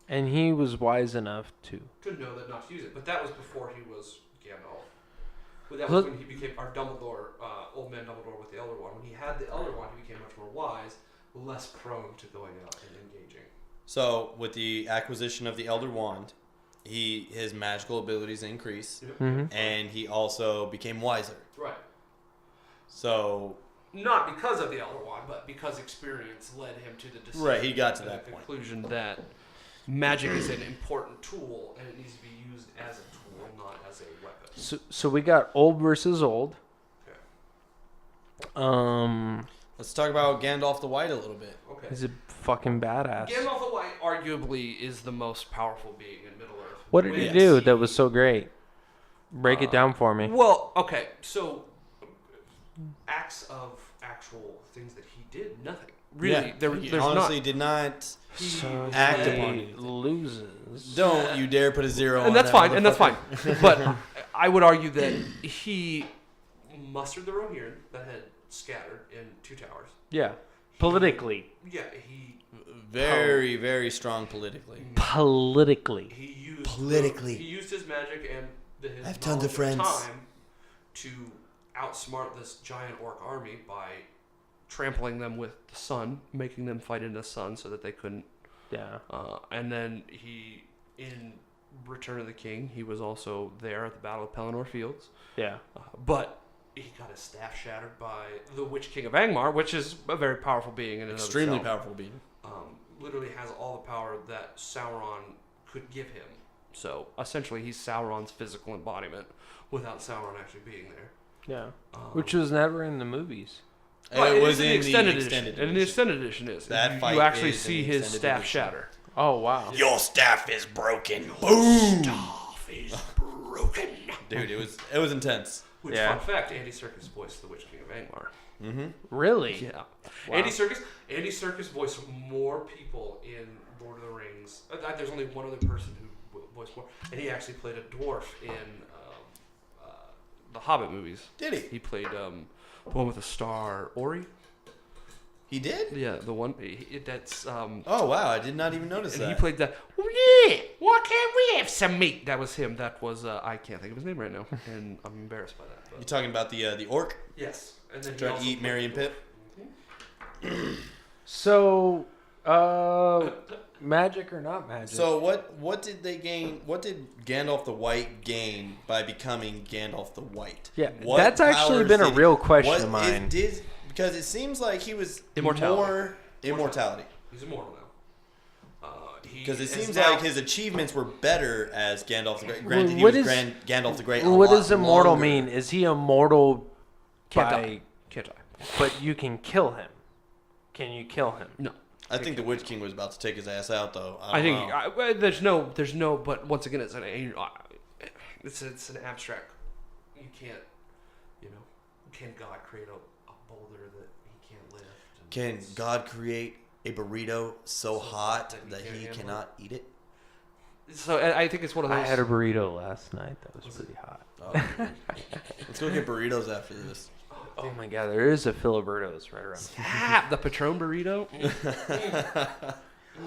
And he was wise enough to know that not to use it. But that was before he was Gandalf. But that was when he became our Dumbledore, old man Dumbledore with the Elder Wand. When he had the Elder Wand, he became much more wise, less prone to going out and engaging. So, with the acquisition of the Elder Wand, his magical abilities increase, and he also became wiser. Right. So, not because of the Elder Wand, but because experience led him to the decision. Right, he got to that point. Conclusion that magic is an important tool, and it needs to be used as a tool, not as a weapon. So we got old versus old. Okay. Let's talk about Gandalf the White a little bit. Okay. He's a fucking badass. Gandalf the White arguably is the most powerful being in Middle-earth. What did he do that was so great? Break it down for me. Well, okay, so acts of actual things that he did, nothing. Really, he there's honestly not. did not So act he upon anything. loses. Don't you dare put a zero on And that's that fine, and that's fine. motherfucker. But I would argue that he mustered the Rohirrim that had scattered in Two Towers. Yeah. Politically. Yeah, he Very, very strong politically. Politically. Politically. he used his magic and his I have tons of knowledge friends. time to outsmart this giant orc army by trampling them with the sun, making them fight in the sun so that they couldn't. Yeah. And then he, in Return of the King, he was also there at the Battle of Pelennor Fields. Yeah. But he got his staff shattered by the Witch King of Angmar, which is a very powerful being in and of Extremely itself. powerful being. Literally has all the power that Sauron could give him. So essentially, he's Sauron's physical embodiment without Sauron actually being there. Yeah. Which was never in the movies. Right, It was in the extended the edition. extended And the extended edition is. That you, fight you actually is in see the his extended staff edition. shatter. Oh, wow. Your staff is broken. Boom. Staff is broken. Dude, it was intense. Which, Yeah. fun fact, Andy Serkis voiced the Witch King of Angmar. Mm-hmm. Really? Yeah. Wow. Andy Serkis voiced more people in Lord of the Rings. There's only one other person who voiced more. And he actually played a dwarf in the Hobbit movies. Did he? He played the one with the star, Ori. He did? Yeah, the one that's. Oh, wow. I did not even notice And that. he played that. Oh yeah, why can't we have some meat? That was him. That was I can't think of his name right now, and I'm embarrassed by that. You But. talking about the orc? Yes, and then he Trying to also eat Merry and played Pip? So, magic or not magic? So what did they gain? What did Gandalf the White gain by becoming Gandalf the White? Yeah, What that's actually powers been a did- real question what of mine. Because it seems like he was Immortality. more immortality. He's immortal now. Because it is seems now- like his achievements were better as Gandalf the Great. Granted, he What was is- Gandalf the Great. What a does lot immortal longer. mean? Is he immortal Can't by... die. Can't die. But you can kill him. Can you kill him? No. I think the Witch King was about to take his ass out, though. I think know. there's no. But once again, it's an abstract. You can't, can God create a boulder that he can't lift? And Can it's- God create a burrito so hot that that he can't he handle cannot eat it? So I think it's one of those. I had a burrito last night. That was pretty hot. Oh. Let's go get burritos after this. Oh my god, there is a Filiberto's right around. The Patron burrito.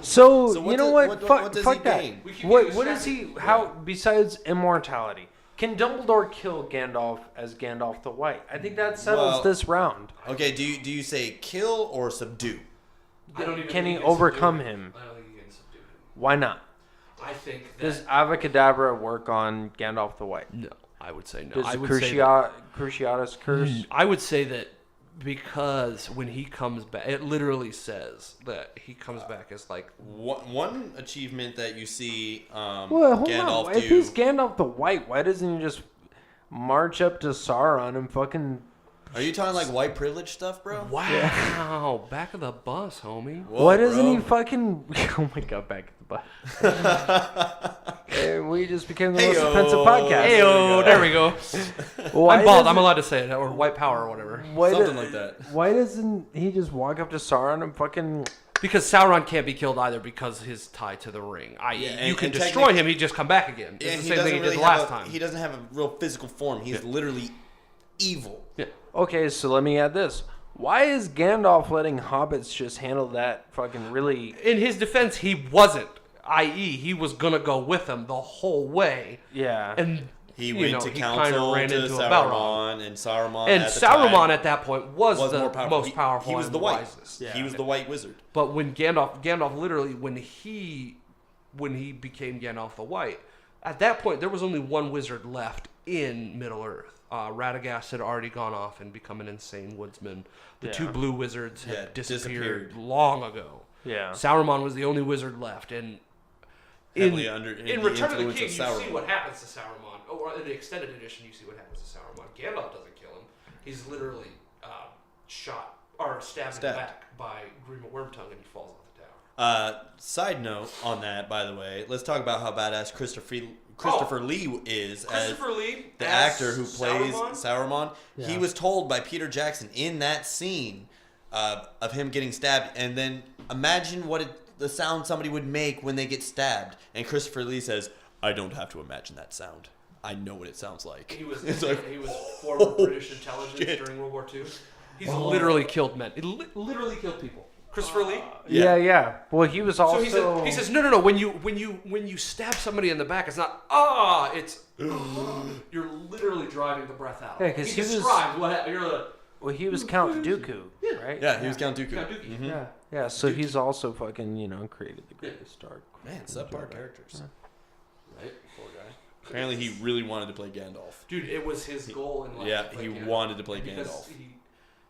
So So you know what? what does Fuck he that. gain? We keep What getting is he? distracted. How besides immortality? Can Dumbledore kill Gandalf as Gandalf the White? I think that settles this round. Okay, do you say kill or subdue? Can he overcome him? I don't think he can subdue him. Why not? I think that... Does Avacadabra work on Gandalf the White? No, I would say no. Does I the would say that, Cruciatus curse? I would say that because when he comes back, it literally says that he comes back as like... One achievement that you see Well, hold Gandalf on. do... If he's Gandalf the White, why doesn't he just march up to Sauron and fucking... Are you talking like white privilege stuff, bro? Wow. Yeah. Back of the bus, homie. Whoa, why doesn't bro. he fucking... Oh my god, back at the butt. And we just became the most Heyo. offensive podcast. Heyo, there we go. Why I'm bald. doesn't- I'm allowed to say it, or white power, or whatever. Something like that. Why doesn't he just walk up to Sauron and fucking... Because Sauron can't be killed either because his tie to the ring. I.e., Yeah, you and can destroy him, he'd just come back again. It's And the he same doesn't thing he really did the have last a, time. He doesn't have a real physical form. He's literally evil. Yeah. Okay, so let me add this. Why is Gandalf letting hobbits just handle that fucking really... In his defense, he wasn't. I.e., he was going to go with him the whole way. Yeah. And He you went know, to he council kinda ran to into a Balrog. Saruman, and Saruman And at the Saruman time at that point was the more powerful. most powerful He was and the white. wisest. Yeah. He was the white wizard. But when Gandalf literally, when he became Gandalf the White, at that point, there was only one wizard left in Middle-earth. Radagast had already gone off and become an insane woodsman. The two blue wizards had disappeared long ago. Yeah. Sauron was the only wizard left, and in Return of the King, you see what happens to Sauron. Or in the extended edition, you see what happens to Sauron. Gandalf doesn't kill him; he's literally shot or stabbed in the back by Grima Wormtongue, and he falls off the tower. Side note on that, by the way, let's talk about how badass Christopher Lee is Christopher as Lee, the as actor who plays Saruman. Yeah. He was told by Peter Jackson in that scene of him getting stabbed, and then imagine the sound somebody would make when they get stabbed. And Christopher Lee says, "I don't have to imagine that sound. I know what it sounds like." He was like, he was former British intelligence during World War II. He's literally killed men. He literally killed people. Christopher Lee. Yeah. Well, he was also... So he says, no. When you stab somebody in the back, it's not it's you're literally driving the breath out. Yeah, 'cause he he was- described what happened. You're like, Well, he was Count Dooku, right? Yeah, he was Count Dooku. Count Dooku. Mhm. Yeah, so he's also fucking, created the greatest dark. Man, subpar characters. right, poor guy. Apparently, he really wanted to play Gandalf. Dude, it was his goal in life. Yeah, to play he Gandalf. wanted to play Because Gandalf.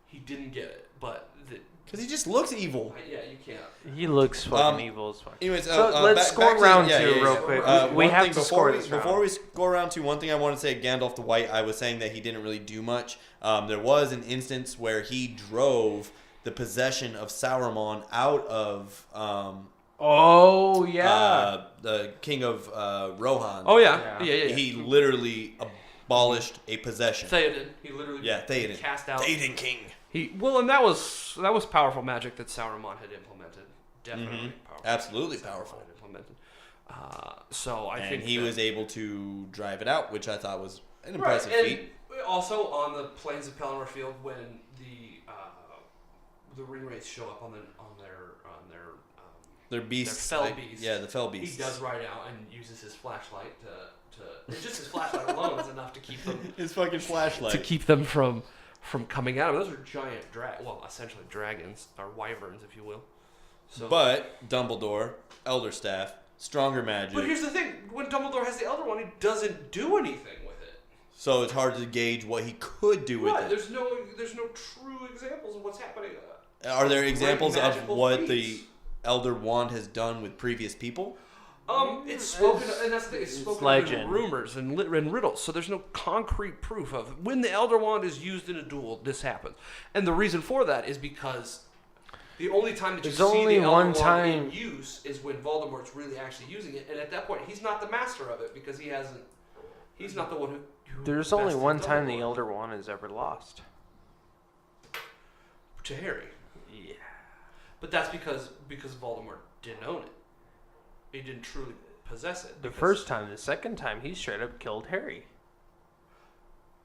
He didn't get it, but Because he just looks evil. yeah, you can't. He looks fucking evil as fuck. Anyways, So let's score round two real quick. We one have thing to before score we, this Before round. we score round two, one thing I want to say, Gandalf the White, I was saying that he didn't really do much. There was an instance where he drove the possession of Saruman out of Oh, yeah. the king of Rohan. Oh yeah. He literally abolished a possession. Theoden. He literally Theoden. cast out. Theoden King. And that was powerful magic that Saruman had implemented. Definitely powerful. Absolutely Saruman powerful. had implemented. So I And think he that- was able to drive it out, which I thought was an right. impressive And feat. also on the plains of Pelennor Field when the ring wraiths show up on their They're beasts. fell beasts. Yeah, the fell beasts. He does ride out and uses his flashlight to just his flashlight alone is enough to keep them His fucking flashlight. from coming at him. Those are giant essentially dragons or wyverns, if you will. So, But Dumbledore, Elder Staff, stronger magic. but here's the thing: when Dumbledore has the Elder Wand, he doesn't do anything with it. So it's hard to gauge what he could do with Right? it. There's no true examples of what's happening. Are there examples of magical what feats. the Elder Wand has done with previous people? It's spoken, and that's the thing. It's spoken of in legend. rumors and riddles. So there's no concrete proof of when the Elder Wand is used in a duel, this happens. And the reason for that is because the only time that you There's see only the Elder one Wand time- in use is when Voldemort's really actually using it, and at that point, he's not the master of it because he hasn't. He's not the one who There's only bested one time the Dumbledore. Elder Wand has ever lost. To Harry. Yeah. But that's because Voldemort didn't own it. He didn't truly possess it. The because- first time. The second time, he straight up killed Harry.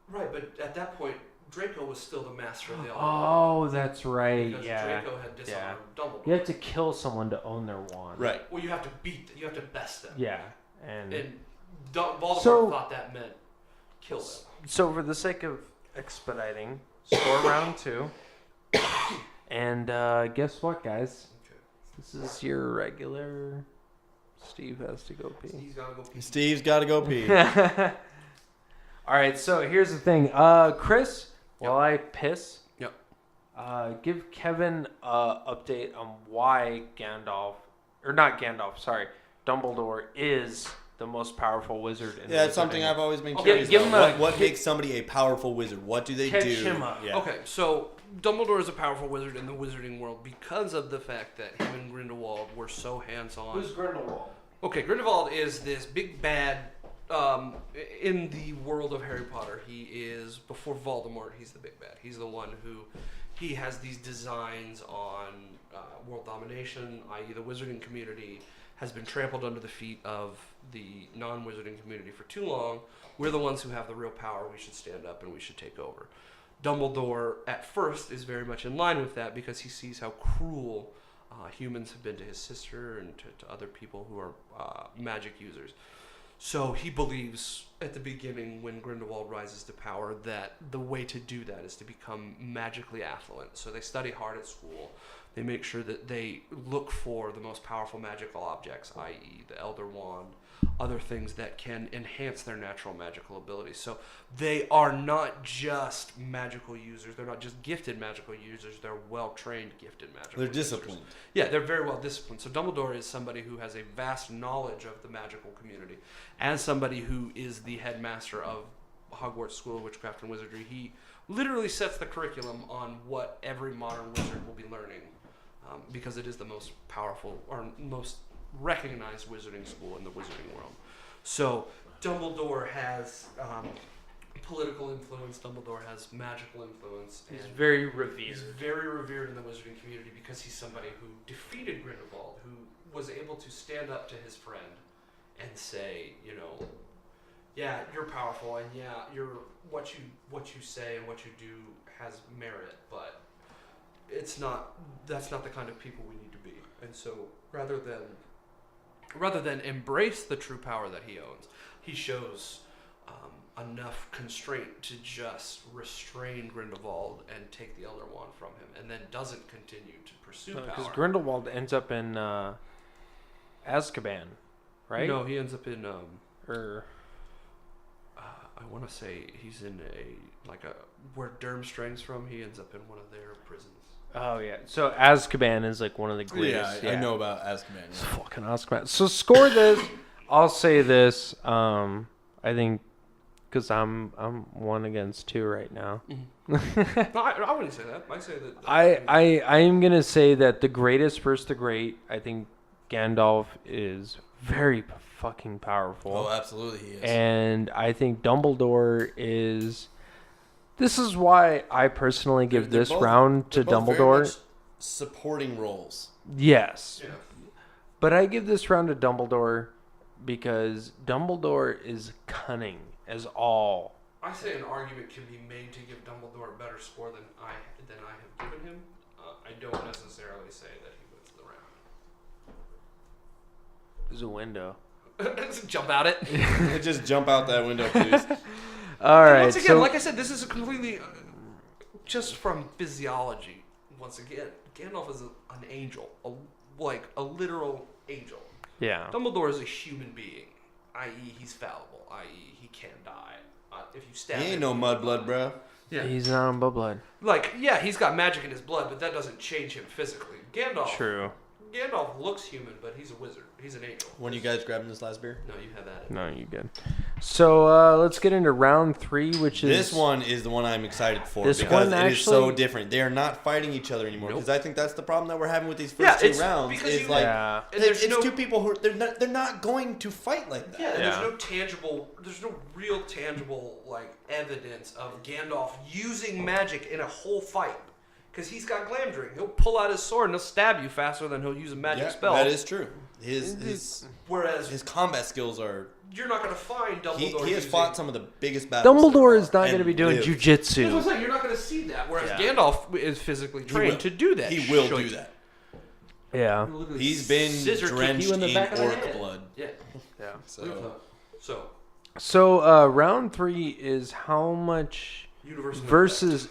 Right, but at that point, Draco was still the master of the Elder Oh, that's right. because Yeah. Draco had disarmed Dumbledore. You have to kill someone to own their wand. Right. Well, you have to best them. Yeah. And And Voldemort So- thought that meant kill them. So for the sake of expediting, score round 2. And guess what, guys? Okay. This is your regular. Steve has to go pee. Steve's gotta go pee. Steve's got to go pee. All right, so here's the thing. Chris, while I piss, Yep. give Kevin an update on why Dumbledore is the most powerful wizard in the Yeah, it's something wizarding. I've always been Okay, curious give about. him What makes somebody a powerful wizard? What do they Catch do? him up. Yeah. Okay, so Dumbledore is a powerful wizard in the wizarding world because of the fact that him and Grindelwald were so hands-on. Who's Grindelwald? Okay, Grindelwald is this big bad in the world of Harry Potter. He is, before Voldemort, he's the big bad. He's the one who, he has these designs on world domination, i.e. the wizarding community has been trampled under the feet of the non-wizarding community for too long. We're the ones who have the real power. We should stand up and we should take over. Dumbledore, at first, is very much in line with that because he sees how cruel humans have been to his sister and to other people who are magic users. So he believes at the beginning when Grindelwald rises to power that the way to do that is to become magically affluent. So they study hard at school. They make sure that they look for the most powerful magical objects, i.e. the Elder Wand, other things that can enhance their natural magical abilities. So they are not just magical users. They're not just gifted magical users. They're well-trained gifted magical They're users. disciplined. Yeah, they're very well disciplined. So Dumbledore is somebody who has a vast knowledge of the magical community. As somebody who is the headmaster of Hogwarts School of Witchcraft and Wizardry, he literally sets the curriculum on what every modern wizard will be learning, because it is the most powerful or most recognized wizarding school in the wizarding world. So Dumbledore has political influence. Dumbledore has magical influence. He's and very revered. He's very revered in the wizarding community because he's somebody who defeated Grindelwald, who was able to stand up to his friend and say, you know, yeah, you're powerful, and yeah, you're what you say and what you do has merit, but that's not the kind of people we need to be. And so rather than embrace the true power that he owns, he shows enough constraint to just restrain Grindelwald and take the Elder Wand from him, and then doesn't continue to pursue power. Because Grindelwald ends up in Azkaban, right? No, he ends up in I want to say he's in where Durmstrang's from. He ends up in one of their prisons. Oh yeah. So Azkaban is like one of the greatest. Yeah, I know about Azkaban. It's fucking Azkaban. So score this. I'll say this. I think because I'm 1-2 right now. No, I wouldn't say that. I say that. I am gonna say that the greatest versus the great. I think Gandalf is very fucking powerful. Oh, absolutely, he is. And I think Dumbledore is. This is why I personally give They're this both- round to they're both very Dumbledore. much supporting roles. Yes. Yeah. But I give this round to Dumbledore because Dumbledore is cunning as all. I say an argument can be made to give Dumbledore a better score than I have given him. I don't necessarily say that he wins the round. There's a window. Jump out it. Just jump out that window, please. All right. Once again, so, like I said, this is a completely just from physiology. Once again, Gandalf is an angel, a literal angel. yeah. Dumbledore is a human being, i.e., he's fallible, i.e., he can die. If you stab He ain't him, no mudblood, bro. Yeah. He's not on blood. Like, yeah, he's got magic in his blood, but that doesn't change him physically. True. Gandalf looks human, but he's a wizard. He's an angel. When you guys grabbing this last beer? No, you have at it. No, you good. So let's get into round 3, which is This one is the one I'm excited for This because one it is so actually- different. They are not fighting each other anymore Nope. because I think that's the problem that we're having with these Yeah, first two it's rounds. because Is you- like Yeah. And there's it's no- two people who they're not going to fight like that. Yeah, and Yeah. there's no real tangible like evidence of Gandalf using magic in a whole fight. Because he's got Glamdring. He'll pull out his sword and he'll stab you faster than he'll use a magic Yeah, spell. that is true. His Whereas combat skills are. you're not going to find Dumbledore He has using... fought some of the biggest battles. Dumbledore there is not are going to be and doing lived. jujitsu. That's what I'm saying. You're not going to see that. Whereas Yeah. Gandalf is physically will. trained to do that. He will Show do you. that. Yeah. He'll literally He's been scissor kick drenched you in the in back of the orc head. blood. Yeah. So So, So round 3 is how much Universal versus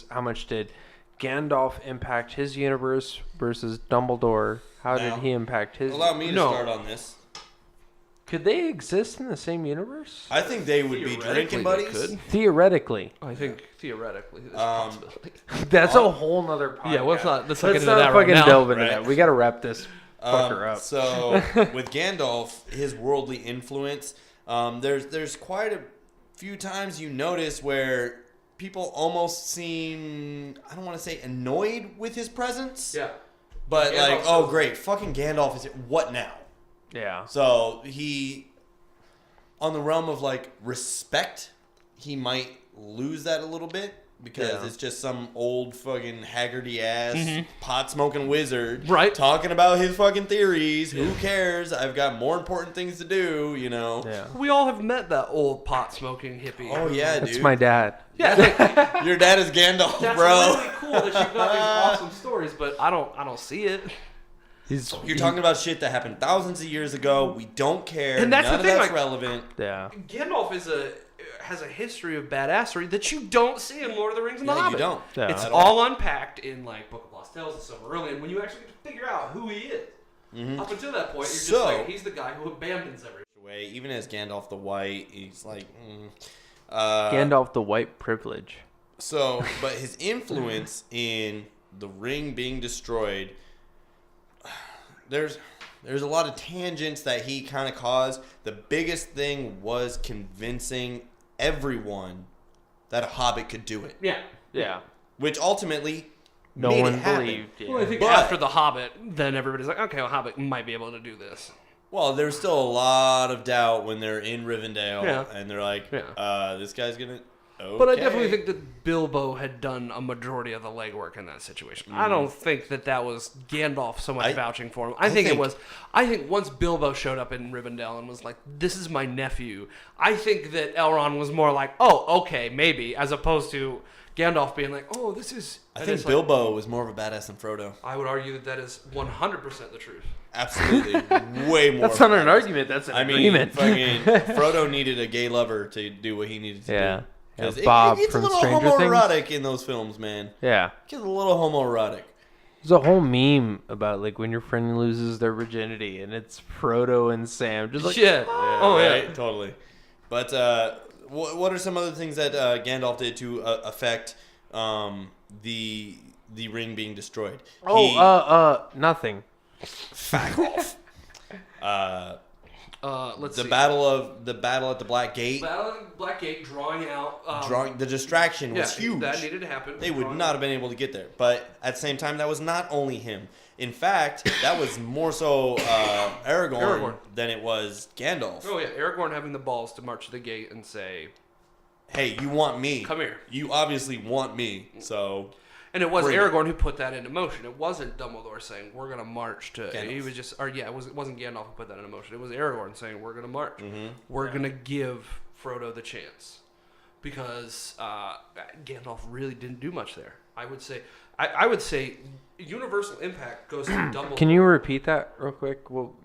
how much did Gandalf impact his universe versus Dumbledore? How did Now, he impact his? Allow me to No. start on this. Could they exist in the same universe? I think they would be drinking buddies. Could. Theoretically. I think theoretically there's a possibility. That's a whole nother podcast. Yeah, let's not get into not that right fucking now. delve into Right. that. We got to wrap this fucker up. So with Gandalf, his worldly influence, there's quite a few times you notice where people almost seem, I don't want to say annoyed with his presence, Yeah. but Gandalf like, oh says- great, fucking Gandalf is it? What now? Yeah. So he, on the realm of like respect, he might lose that a little bit because Yeah. it's just some old fucking haggardy ass pot smoking wizard, Right. Talking about his fucking theories. Who cares? I've got more important things to do. You know. Yeah. We all have met that old pot smoking hippie. Oh yeah, That's dude. my dad. Yeah. Your dad is Gandalf, That's bro. really cool that you've got these awesome stories, but I don't see it. You're talking about shit that happened thousands of years ago. We don't care. And that's None the thing, of that's like- relevant. Yeah. Gandalf has a history of badassery that you don't see in Lord of the Rings and The Yeah, you Hobbit. don't. Yeah. It's At all unpacked in like Book of Lost Tales and Silmarillion when you actually get to figure out who he is. Up until that point, you're just So- like, he's the guy who abandons everything. Way, even as Gandalf the White, he's like. Gandalf the White Privilege. So, but his influence in the ring being destroyed, there's a lot of tangents that he kind of caused. The biggest thing was convincing everyone that a hobbit could do it, Yeah. Yeah. which ultimately No made one it happen. believed. Yeah. Well, I think But- after The Hobbit, then everybody's like, okay, well, Hobbit might be able to do this. Well, there's still a lot of doubt when they're in Rivendell Yeah. and they're like, this guy's gonna. Okay. But I definitely think that Bilbo had done a majority of the legwork in that situation. I don't think that was Gandalf so much vouching for him. I think it was. I think once Bilbo showed up in Rivendell and was like, "This is my nephew," I think that Elrond was more like, "Oh, okay, maybe," as opposed to Gandalf being like, "Oh, this is." I and think it's like- Bilbo was more of a badass than Frodo. I would argue that is 100% the truth. Absolutely, way more. That's not of a an badass. argument. That's an I mean, agreement. fucking Frodo needed a gay lover to do what he needed to Yeah. do. Yeah, 'Cause Bob it's from a little Stranger Things. homoerotic in those films, man. Yeah. It's a little homoerotic. There's a whole meme about like when your friend loses their virginity and it's Frodo and Sam. Just like, Yeah. Oh, yeah. Right? Totally. But what are some other things that Gandalf did to affect the ring being destroyed? Nothing. Fuck off. Let's The see. battle at the Black Gate. Battle of Blackgate, drawing out. Drawing the distraction Yeah, was huge. that needed to happen. They would not have been able to get there. But at the same time, that was not only him. In fact, that was more so Aragorn than it was Gandalf. Oh yeah, Aragorn having the balls to march to the gate and say, Hey, you want me? "Come here." You obviously want me. So And it was Bring it. Aragorn who put that into motion. It wasn't Dumbledore saying we're gonna march to. Gandalf. He was just, or yeah, it wasn't Gandalf who put that into motion. It was Aragorn saying we're gonna march. Mm-hmm. We're gonna give Frodo the chance because Gandalf really didn't do much there. I would say, universal impact goes to Dumbledore. Can you repeat that real quick? Well,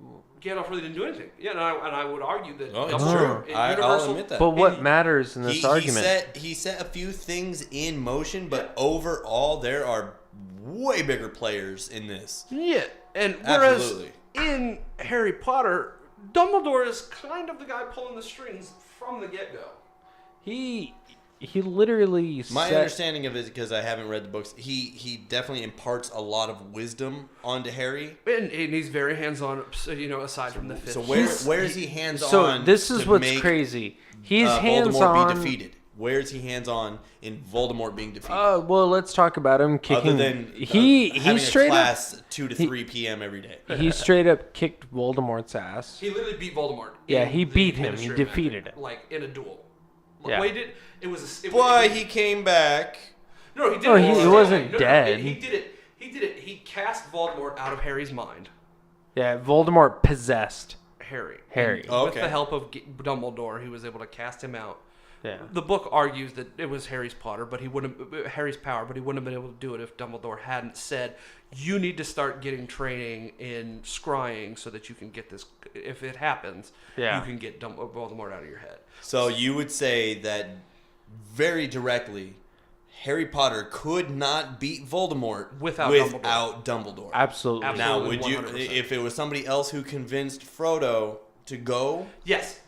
Gandalf really didn't do anything. Yeah, and I would argue that Oh, it's Dumbledore true. in I'll universal. admit that. but what matters in this argument? He set a few things in motion, but overall, there are way bigger players in this. Yeah, and whereas Absolutely. in Harry Potter, Dumbledore is kind of the guy pulling the strings from the get-go. He literally My set, understanding of it, because I haven't read the books, he definitely imparts a lot of wisdom onto Harry. And he's very hands-on, aside from the fifth. So where is he hands on? So this is to what's make, crazy. He's Voldemort hands on. be defeated? Where is he hands on in Voldemort being defeated? Well, let's talk about him kicking. Other than he having straight a class 2 to he- 3 p.m. every day. up he straight up kicked Voldemort's ass. He literally beat Voldemort. Yeah, in he the beat him. He Ministry of defeated Magic, him. like in a duel. Yeah. Well, he did. It was. Boy, he came back. No, he did. No, it. he No, wasn't no, dead. He did it. He did it. He cast Voldemort out of Harry's mind. Yeah, Voldemort possessed Harry. Harry. Oh, With okay. the help of Dumbledore, he was able to cast him out Yeah. The book argues that it was Harry's power, but he wouldn't have been able to do it if Dumbledore hadn't said, "You need to start getting training in scrying so that you can get this. If it happens, you can get Voldemort out of your head." So you would say that very directly, Harry Potter could not beat Voldemort without Dumbledore. Absolutely. Now, would 100%. you, if it was somebody else who convinced Frodo to go? Yes,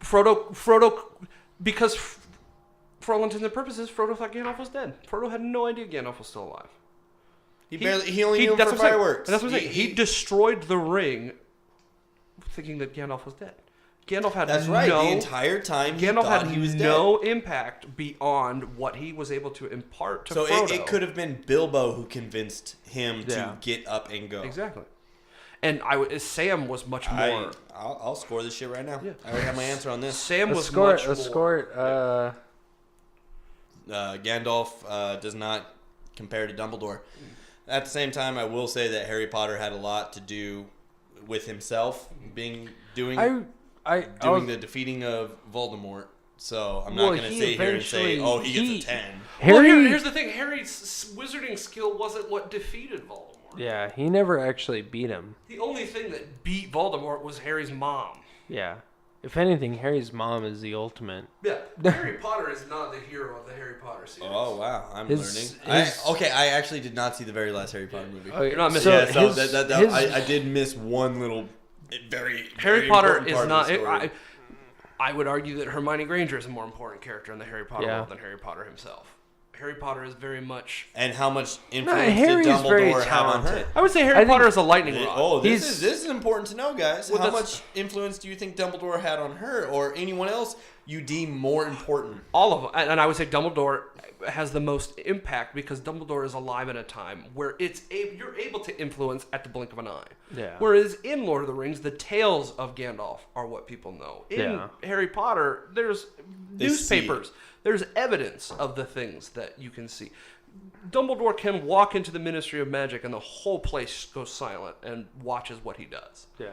Frodo, because for all intents and purposes, Frodo thought Gandalf was dead. Frodo had no idea Gandalf was still alive. He only knew him that's for what I'm saying. fireworks. And that's what I'm saying. He destroyed the ring, thinking that Gandalf was dead. Gandalf had That's right. The entire time he Gandalf thought had he was no impact beyond what he was able to impart to Frodo. So it could have been Bilbo who convinced him to get up and go. Exactly. And Sam was much more. I'll score this shit right now. Yeah. I already have my answer on this. Sam was much more. Score it. Gandalf does not compare to Dumbledore. At the same time, I will say that Harry Potter had a lot to do with himself doing the defeating of Voldemort. So I'm not going to sit here and say, "Oh, he gets a 10." Here's the thing: Harry's wizarding skill wasn't what defeated Voldemort. Yeah, he never actually beat him. The only thing that beat Voldemort was Harry's mom. Yeah. If anything, Harry's mom is the ultimate. Yeah, Harry Potter is not the hero of the Harry Potter series. Oh wow, I'm learning. I actually did not see the very last Harry Potter movie. You're not missing. I did miss one little Harry Potter important is part of not. the story. I would argue that Hermione Granger is a more important character in the Harry Potter Yeah. world than Harry Potter himself. Harry Potter is very much. And how much influence Harry's did very Dumbledore have on her? talented. I would say Harry Potter is a lightning rod. This is important to know, guys. Well, how that's- much influence do you think Dumbledore had on her, or anyone else you deem more important? All of them, and I would say Dumbledore has the most impact because Dumbledore is alive in a time where you're able to influence at the blink of an eye. Yeah. Whereas in Lord of the Rings, the tales of Gandalf are what people know. In Harry Potter, there's newspapers. There's evidence of the things that you can see. Dumbledore can walk into the Ministry of Magic and the whole place goes silent and watches what he does. Yeah.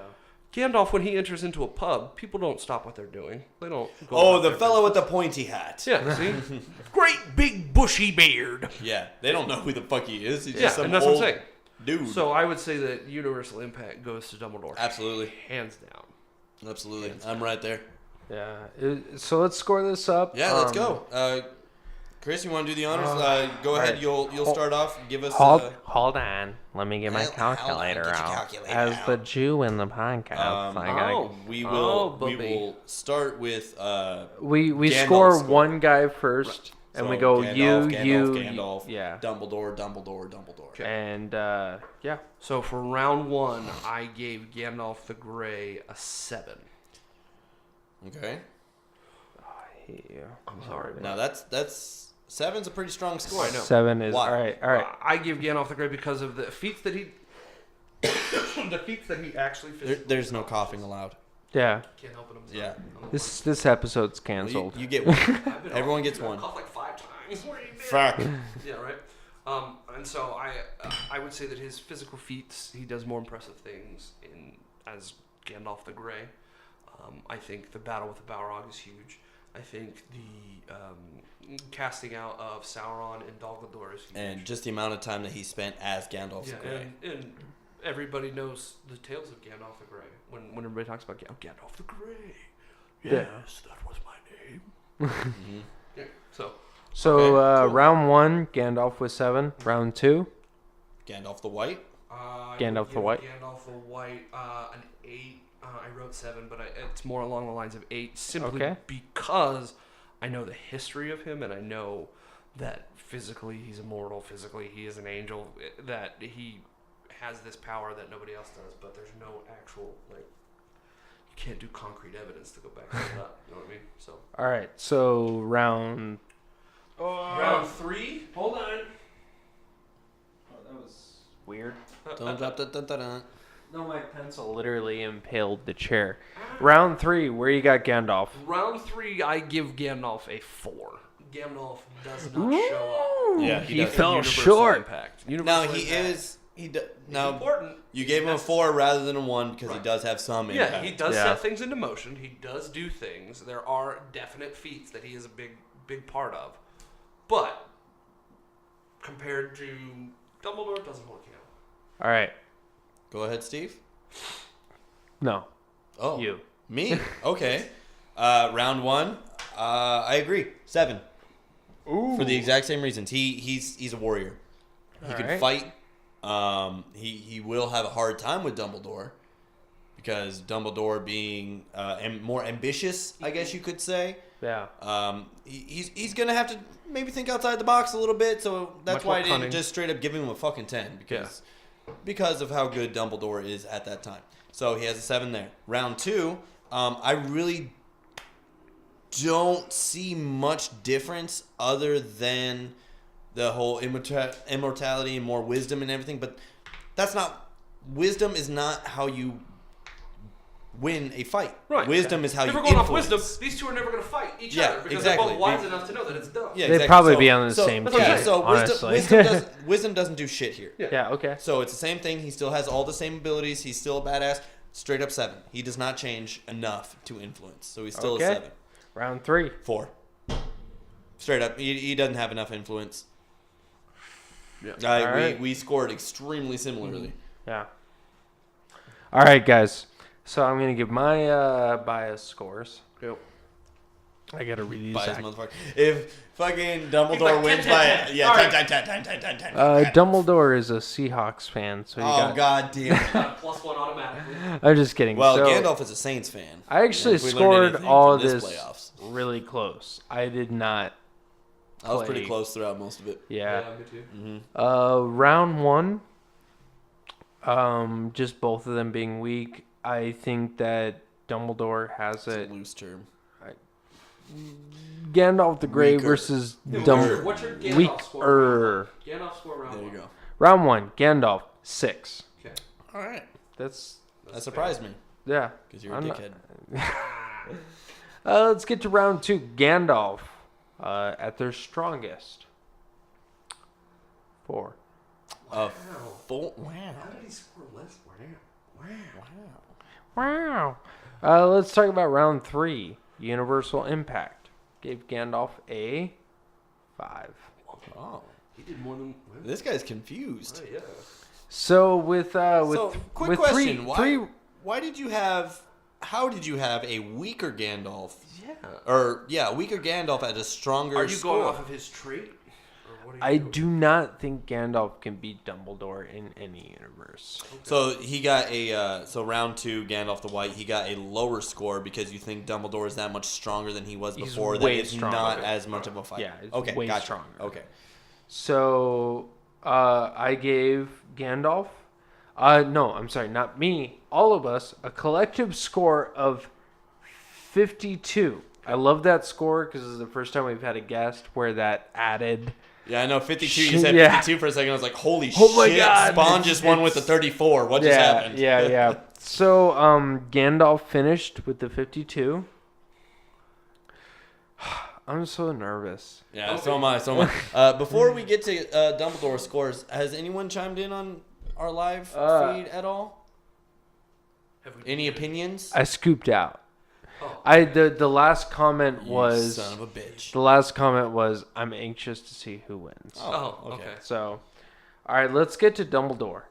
Gandalf, when he enters into a pub, people don't stop what they're doing. They don't go Oh, about the their fellow with the pointy hat. business. Yeah, see? Great big bushy beard. Yeah, they don't know who the fuck he is. He's Yeah, just some and that's old what I'm saying. dude. So I would say that universal impact goes to Dumbledore. Absolutely. Hands down. Absolutely. I'm right there. Yeah. So let's score this up. Yeah, let's go. Chris, you want to do the honors? Go ahead. right. You'll start off. Give us. Hold on. Let me get my Hold on, calculator get your out. calculator As out. the Jew in the podcast, we Bubby. will start with we Gandalf score score. one guy first, and so we go Gandalf, you, Gandalf, yeah, Dumbledore. Okay. and yeah. So for round one, I gave Gandalf the Grey a 7. Okay. I'm sorry. Now that's 7's a pretty strong score. I know. 7 is Why? all right. All right. I give Gandalf the Grey because of the feats that he, actually physically. There's no coughing allowed. Yeah. Can't help it. I'm sorry. Yeah. This episode's canceled. You get one. I've been Everyone off- gets I've one. coughed like 5 times. Where you been? Fuck. Yeah, right. And so I would say that his physical feats, he does more impressive things as Gandalf the Grey. I think the battle with the Balrog is huge. I think the casting out of Sauron and Dol Guldur is huge. And just the amount of time that he spent as Gandalf the Grey. And everybody knows the tales of Gandalf the Grey. When everybody talks about Gandalf the Grey. Yes, that was my name. Mm-hmm. Yeah, so So cool. round 1, Gandalf with 7. Round 2, Gandalf the White. Gandalf the White. Gandalf the White, an 8. I wrote 7, but it's more along the lines of 8, simply Okay. because I know the history of him, and I know that physically he's immortal, physically he is an angel, that he has this power that nobody else does, but there's no actual, you can't do concrete evidence to go back to that, you know what I mean? So All right. So round. round 3, hold on. Oh, that was weird. Don't drop that. No, my pencil literally impaled the chair. Round 3, where you got Gandalf? Round 3, I give Gandalf a 4. Gandalf does not show up. Yeah, he does. fell Universal short. Impact. Now Universal he impact. is Now, important. you gave him a 4 rather than a 1 because he does have some impact. Yeah, he does set things into motion. He does do things. There are definite feats that he is a big part of. But compared to Dumbledore, it doesn't hold a candle. All right. Go ahead, Steve. No. Oh, You. Me? Okay. Round 1. I agree. 7. Ooh. For the exact same reasons. He's a warrior. He can fight. He will have a hard time with Dumbledore because Dumbledore being more ambitious, I guess you could say. Yeah. He's gonna have to maybe think outside the box a little bit. So that's Much why I more didn't cunning. just straight up give him a fucking 10 because of how good Dumbledore is at that time. So he has a 7 there. Round 2, I really don't see much difference other than the whole immortality and more wisdom and everything, but wisdom is not how you win a fight. Right. Wisdom is how if you we're going influence. off wisdom, these two are never going to fight each Yeah, other because exactly. they're both wise enough to know that it's dumb. Yeah, They'd exactly. probably be on the same team, honestly. Wisdom doesn't do shit here. Yeah, okay. So it's the same thing. He still has all the same abilities. He's still a badass. Straight up 7. He does not change enough to influence. So he's still a 7. Round 3. 4. Straight up. He doesn't have enough influence. Yeah. All right. We scored extremely similarly. Yeah. All right, guys. So I'm gonna give my bias scores. Yep. I gotta read these. Biased motherfucker. If fucking Dumbledore like, wins 10, by 10, 10. yeah, All 10, right. 10, 10, 10, 10, 10, 10, 10. Dumbledore is a Seahawks fan, so you Oh got. god damn it. +1 automatically. I'm just kidding. Well, so, Gandalf is a Saints fan. I actually If we learned scored anything all from this playoffs. really close. I did not. I was pretty play. close throughout most of it. Yeah. Me too. Round 1. Just both of them being weak. I think that Dumbledore has It's a it. loose term. Gandalf the Grey Weaker. versus What's Dumbledore. your Gandalf Weaker. score? Gandalf score round There you 1. go. Round 1. Gandalf 6. Okay. All right. That's That surprised me yeah. because you're a I'm not- dickhead. Let's get to round 2. Gandalf at their strongest. 4. Wow. Wow. How did he score less? Wow. Let's talk about round 3. Universal Impact. Gave Gandalf a 5. Oh. He did more than. This guy's confused. Oh, yeah. So with Quick with question. How How did you have a weaker Gandalf? Yeah. A weaker Gandalf at a stronger Are you score? going off of his trait? Or what are you I doing? do not think Gandalf can beat Dumbledore in any universe. So he got a round 2 Gandalf the White. He got a lower score because you think Dumbledore is that much stronger than he was He's before. way that it's stronger. not as much of a fight. Yeah, it's okay, way gotcha. stronger. Okay. So I gave Gandalf. No, I'm sorry, not me. All of us a collective score of 52. I love that score because this is the first time we've had a guest where that added. Yeah, I know 52. You said Yeah. 52 for a second. I was like, holy Oh my shit! God, Spawn just won with the 34. What just happened? Yeah. So Gandalf finished with the 52. I'm so nervous. Yeah, so am I. Before we get to Dumbledore scores, has anyone chimed in on our live feed at all? Any opinions? I scooped out. Oh. The last comment You was son of a bitch. the last comment was I'm anxious to see who wins. Oh, okay. So, all right, let's get to Dumbledore.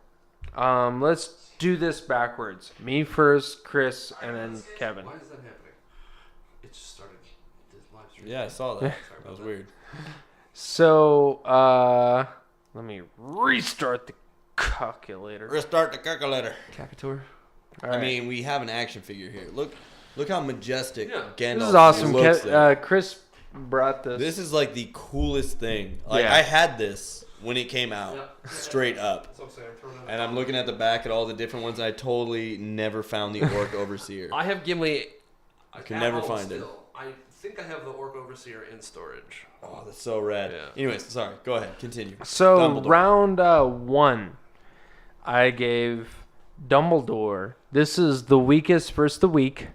Let's do this backwards. Me first, Chris, and then Kevin. Why is that happening? It just started this live stream. Yeah, I saw that. That was weird. So, let me restart the calculator. Restart the calculator. Capitor. All right. I mean, we have an action figure here. Look how majestic Gandalf this is awesome. looks there. Chris brought this. This is like the coolest thing. Like Yeah. I had this when it came out, Yeah. straight up. That's what I'm saying. I'm throwing it And out. I'm looking at the back at all the different ones. I totally never found the Orc Overseer. I have Gimli. I can never find it. I think I have the Orc Overseer in storage. Oh, that's so rad. Yeah. Anyways, sorry. Go ahead. Continue. So Dumbledore. round 1, I gave Dumbledore. This is the weakest versus the weak. Okay.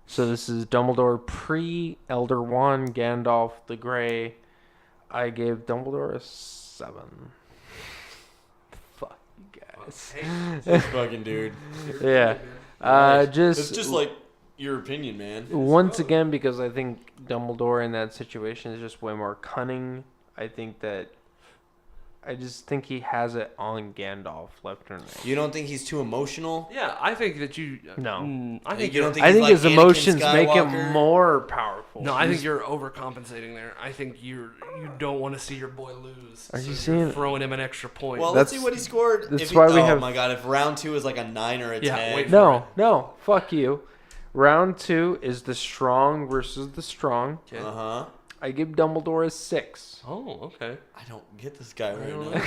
So this is Dumbledore pre-Elder Wand, Gandalf the Grey. I gave Dumbledore a 7. Fuck. This fucking dude. Yeah. It's just like your opinion, man. Once again, because I think Dumbledore in that situation is just way more cunning. I just think he has it on Gandalf left or right. You don't think he's too emotional? Yeah, I think that you. No. I think you don't think I he's think like his Anakin emotions make him Skywalker? more powerful. No, I think you're overcompensating there. I think you don't want to see your boy lose. Are you you're seeing- throwing him an extra point? Well, That's- let's see what he scored. that's If why we oh have- my god, if round 2 is like a 9 or a Yeah, 10. wait. No, fuck you. Round 2 is the strong versus the strong. Okay. Uh-huh. I give Dumbledore a 6. Oh, okay. I don't get this guy right don't now.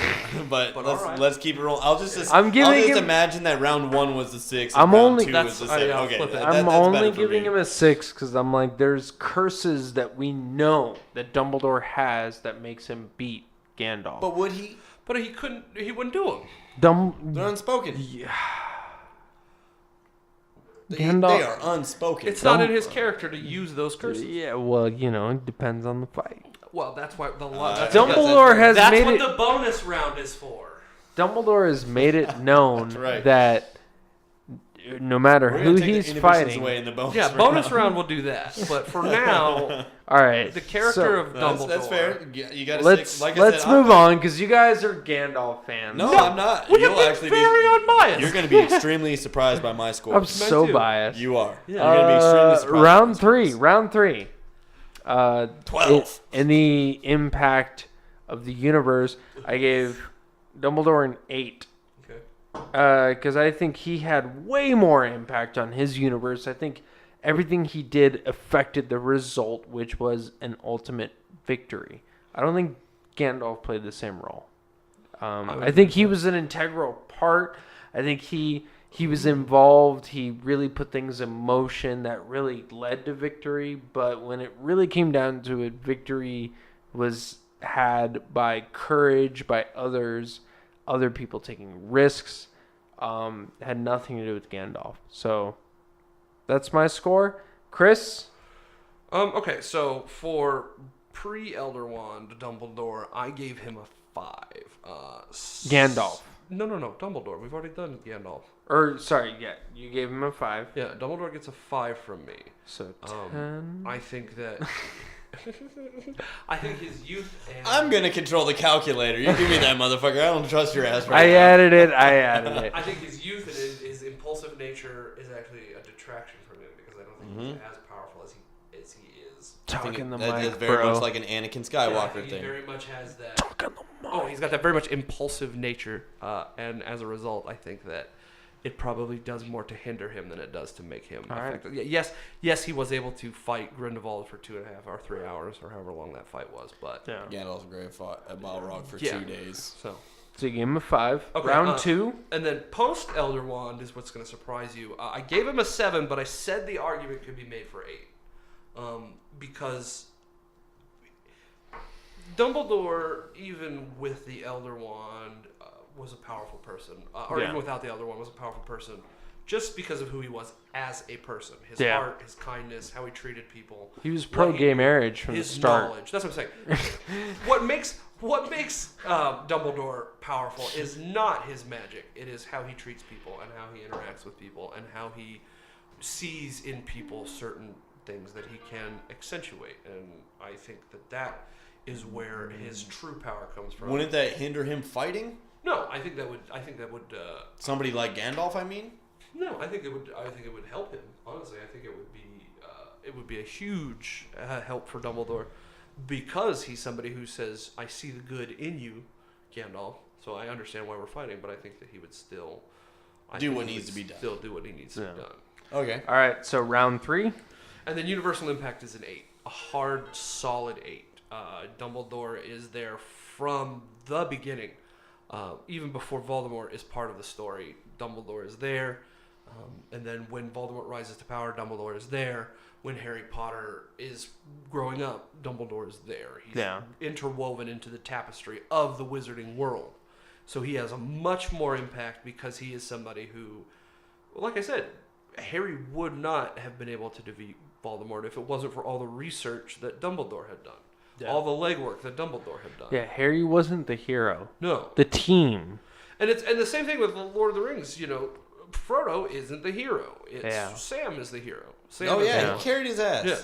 but But let's, alright. let's keep it rolling. I'll just I'm giving him- imagine that round 1 was the 6 I'm and round only- 2 That's- was the 7. I'll Okay, flip it. I'm that's only better for giving me. him a 6 because I'm like, there's curses that we know that Dumbledore has that makes him beat Gandalf. But would he? But he couldn't. He wouldn't do him. They're unspoken. Yeah. They Gandalf- are unspoken. It's not in his character to use those curses. Yeah, well, it depends on the fight. Well, that's why the that's- Dumbledore has That's made what it. the bonus round is for. Dumbledore has made it known right. that no matter We're who gonna take he's the inhibitions fighting. away in the bonus Yeah, round. bonus round will do that. But for now, All right, the character so of No, Dumbledore. that's fair. You got to let's stick. Like I said, move on because you guys are Gandalf fans. No, I'm not. We You'll have been actually very unbiased. You're going to be extremely surprised by my score. I'm so too. biased. You are. Yeah. You're going to be extremely surprised. by my Round scores. three. 12. In the impact of the universe, I gave Dumbledore an 8. Okay. Because I think he had way more impact on his universe. I think everything he did affected the result, which was an ultimate victory. I don't think Gandalf played the same role. I think he was an integral part. I think he was involved. He really put things in motion that really led to victory. But when it really came down to it, victory was had by courage, by others, other people taking risks. Had nothing to do with Gandalf. So that's my score. Chris? Okay, so for pre-Elder Wand Dumbledore, I gave him a 5. Gandalf. No, Dumbledore. We've already done Gandalf. You gave him a 5. Yeah, Dumbledore gets a 5 from me. So 10. I think that. I think his youth. And I'm going to control the calculator. You give me that, motherfucker. I don't trust your ass I right now. added it. I think his youth and his impulsive nature is actually a detraction from him because I don't think he's as powerful as he is. Talking the That's mic, very bro. much like an Anakin I Skywalker think he thing. very much has that. Talking the mic. Oh, he's got that very much impulsive nature, and as a result, I think that it probably does more to hinder him than it does to make him effective. Yes, he was able to fight Grindelwald for 2.5 or 3 hours or however long that fight was, but Yeah. Gandalf's great fought at Balrog for Yeah. 2 days. so. So you gave him a 5. Okay, Round 2. And then post Elder Wand is what's going to surprise you. I gave him a 7, but I said the argument could be made for 8, because Dumbledore, even with the Elder Wand, was a powerful person, or even without the Elder Wand, was a powerful person, just because of who he was as a person, his heart, his kindness, how he treated people. He was pro-gay marriage from the His start. knowledge. That's what I'm saying. What makes Dumbledore powerful is not his magic. It is how he treats people and how he interacts with people and how he sees in people certain things that he can accentuate. And I think that is where his true power comes from. Wouldn't that hinder him fighting? No, I think that would. Somebody like Gandalf, I mean? No, I think it would. I think it would help him. Honestly, I think it would be. It would be a huge help for Dumbledore, because he's somebody who says, "I see the good in you, Gandalf." So I understand why we're fighting, but I think that he would still Do what needs to be done. Still do what he needs to be done. Okay. All right, so round 3. And then Universal Impact is an 8, a hard, solid 8. Dumbledore is there from the beginning. Even before Voldemort is part of the story, Dumbledore is there. And then when Voldemort rises to power, Dumbledore is there. When Harry Potter is growing up, Dumbledore is there. He's interwoven into the tapestry of the wizarding world. So he has a much more impact because he is somebody who, like I said, Harry would not have been able to defeat Voldemort if it wasn't for all the research that Dumbledore had done. Yeah. All the legwork that Dumbledore had done. Yeah, Harry wasn't the hero. No. The team. And the same thing with Lord of the Rings. You know, Frodo isn't the hero. It's Sam is the hero. Sam he carried his ass. Yeah.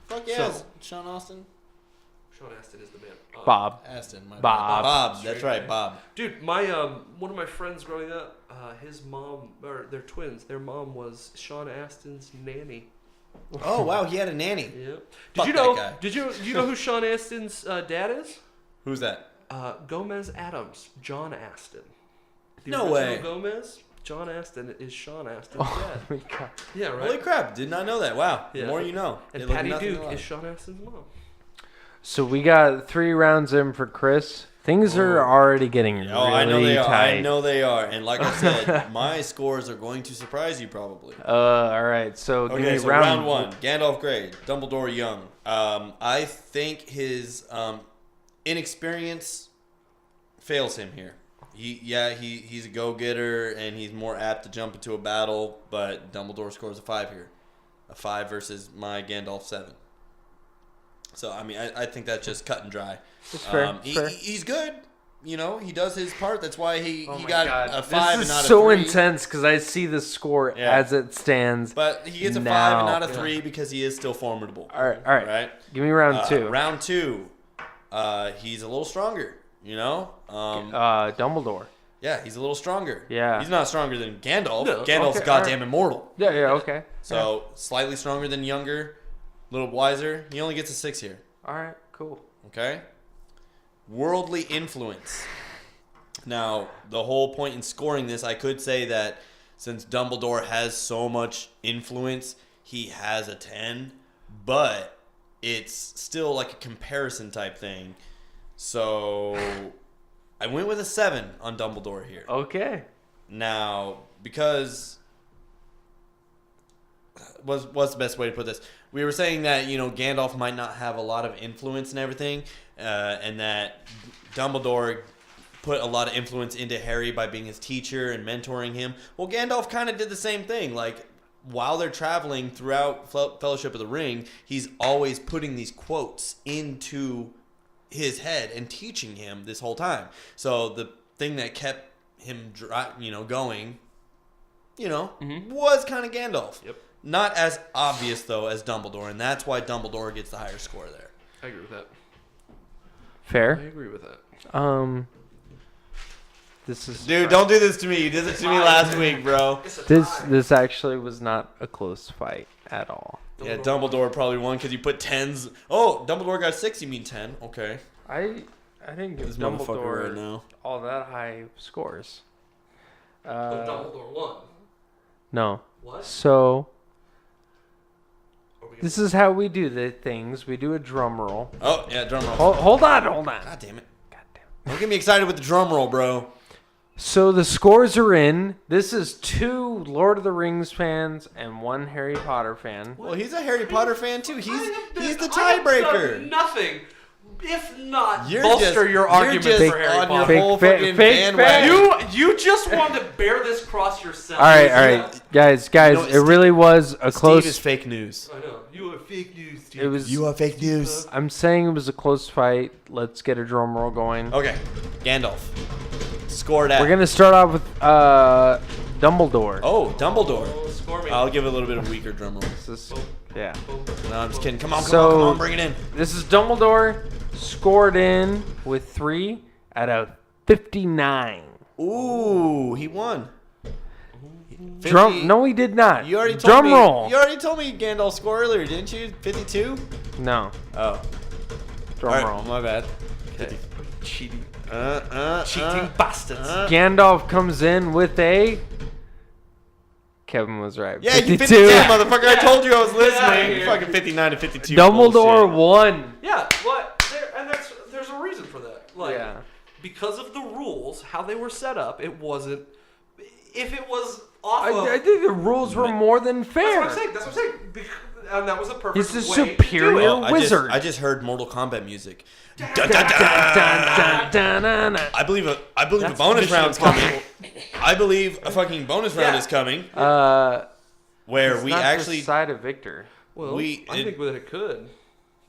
Fuck yes. Sean Astin is the man. Bob. Astin. Bob. That's right, Bob. Dude, my one of my friends growing up, his mom, or they're twins. Their mom was Sean Astin's nanny. Oh wow, he had a nanny. Yep. Fuck Did you know? that guy. Do you know who Sean Astin's dad is? Who's that? Gomez Adams, John Astin. The No way. original Gomez, John Astin is Sean Astin's Oh dad. my god. Yeah, right. Holy crap! Did not know that. Wow. Yeah. The more you know. And It looked Patty nothing Duke alike. is Sean Astin's mom. So we got 3 rounds in for Chris. Things are already getting really I know they are. tight. I know they are. And like I said, my scores are going to surprise you probably. All right. So give Okay, me so round 1. Gandalf Grey, Dumbledore Young. I think his inexperience fails him here. He's a go-getter and he's more apt to jump into a battle, but Dumbledore scores a 5 here. A 5 versus my Gandalf 7. So, I mean, I think that's just cut and dry. It's fair. He's good. You know, he does his part. That's why he Oh my got God. a 5 This and not is a 3. so intense because I see the score Yeah. as it stands. But he gets a 5 now. and not a 3 because he is still formidable. All right. Right? Give me round 2. Round 2, he's a little stronger. You know, Dumbledore. yeah, he's a little stronger. Yeah. He's not stronger than Gandalf. No. Gandalf's Okay, goddamn immortal. Yeah. Okay. So slightly stronger than younger, a little wiser. He only gets a 6 here. All right. Cool. Okay. Worldly influence. Now, the whole point in scoring this, I could say that since Dumbledore has so much influence, he has a 10, but it's still like a comparison type thing. So I went with a 7 on Dumbledore here. Okay. Now, because what's the best way to put this? We were saying that, you know, Gandalf might not have a lot of influence and everything, and that Dumbledore put a lot of influence into Harry by being his teacher and mentoring him. Well, Gandalf kind of did the same thing. Like, while they're traveling throughout Fellowship of the Ring, he's always putting these quotes into his head and teaching him this whole time. So the thing that kept him, going, was kind of Gandalf. Yep. Not as obvious, though, as Dumbledore, and that's why Dumbledore gets the higher score there. I agree with that. I Fair. agree with that. This is Dude, don't do this to me. You did it to me last week, bro. this actually was not a close fight at all. Yeah, Dumbledore probably won because you put 10s. Oh, Dumbledore got 6, you mean 10. Okay. I didn't give This motherfucker Dumbledore right now. all that high scores. Dumbledore won. No. What? So Are we this is how we do the things. We do a drum roll. Oh, yeah, drum roll. Hold on. God damn it. God damn. Don't get me excited with the drum roll, bro. So the scores are in. This is 2 Lord of the Rings fans and 1 Harry Potter fan. Well, he's a Harry Potter fan, too. He's the I have tiebreaker. done nothing, if not You're bolster just- your you're argument just for Harry on your Potter. whole Fake- fucking fake- bandwagon. You just wanted to bear this cross yourself. All right, guys. know, It really was a close. Steve is fake news. I know. You are fake news, Steve. It was. are fake news. I'm saying it was a close fight. Let's get a drum roll going. Okay, Gandalf. Scored at. We're gonna start off with Dumbledore. Oh, Dumbledore. Oh, score me. I'll give it a little bit of weaker drum roll. This is, yeah. No, I'm just kidding. Come on, So- bring it in. This is Dumbledore scored in with 3 out of 59. Ooh, he won. 50 Drum? No, he did not. You already told drum me. roll. You already told me Gandalf score earlier, didn't you? 52. No, Oh, drum all right, roll. my bad. Cheating Cheating. bastards. Gandalf comes in with a. Kevin was right. Yeah, you 52. 52, motherfucker. I told you I was listening. Yeah. Fucking 59 to 52. Dumbledore bullshit. won. Yeah, what? And there's a reason for that. Like, Yeah. because of the rules, how they were set up, it wasn't. If it was off of. I think the rules were more than fair. That's what I'm saying. And that was a perfect He's the way to do superior it. Oh, wizard. I just heard Mortal Kombat music. Dun, dun, dun, dun, dun. I believe a That's bonus Mission round's coming. Impossible. I believe a fucking bonus round Yeah. is coming Where where we not actually the side of Victor. Well, I think that it could.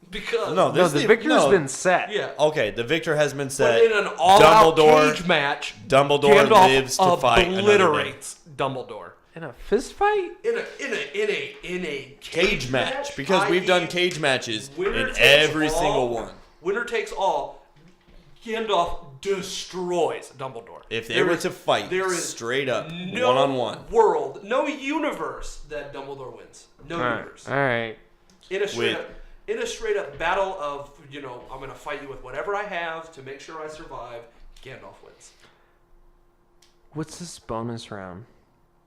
Because No, No, the victor's been set. yeah. Okay, the victor has been But set. in an all-out Dumbledore- cage match, Dumbledore Gandalf lives to fight another day. obliterates Dumbledore In a fist fight? in a Cage match, because we've i.e. done cage matches winner in takes every all, single one. Winner takes all. Gandalf destroys Dumbledore. If they There were is- to fight there is straight up, no one-on-one, world, no universe that Dumbledore wins. No universe. All right. In a straight up battle of, I'm going to fight you with whatever I have to make sure I survive, Gandalf wins. What's this bonus round?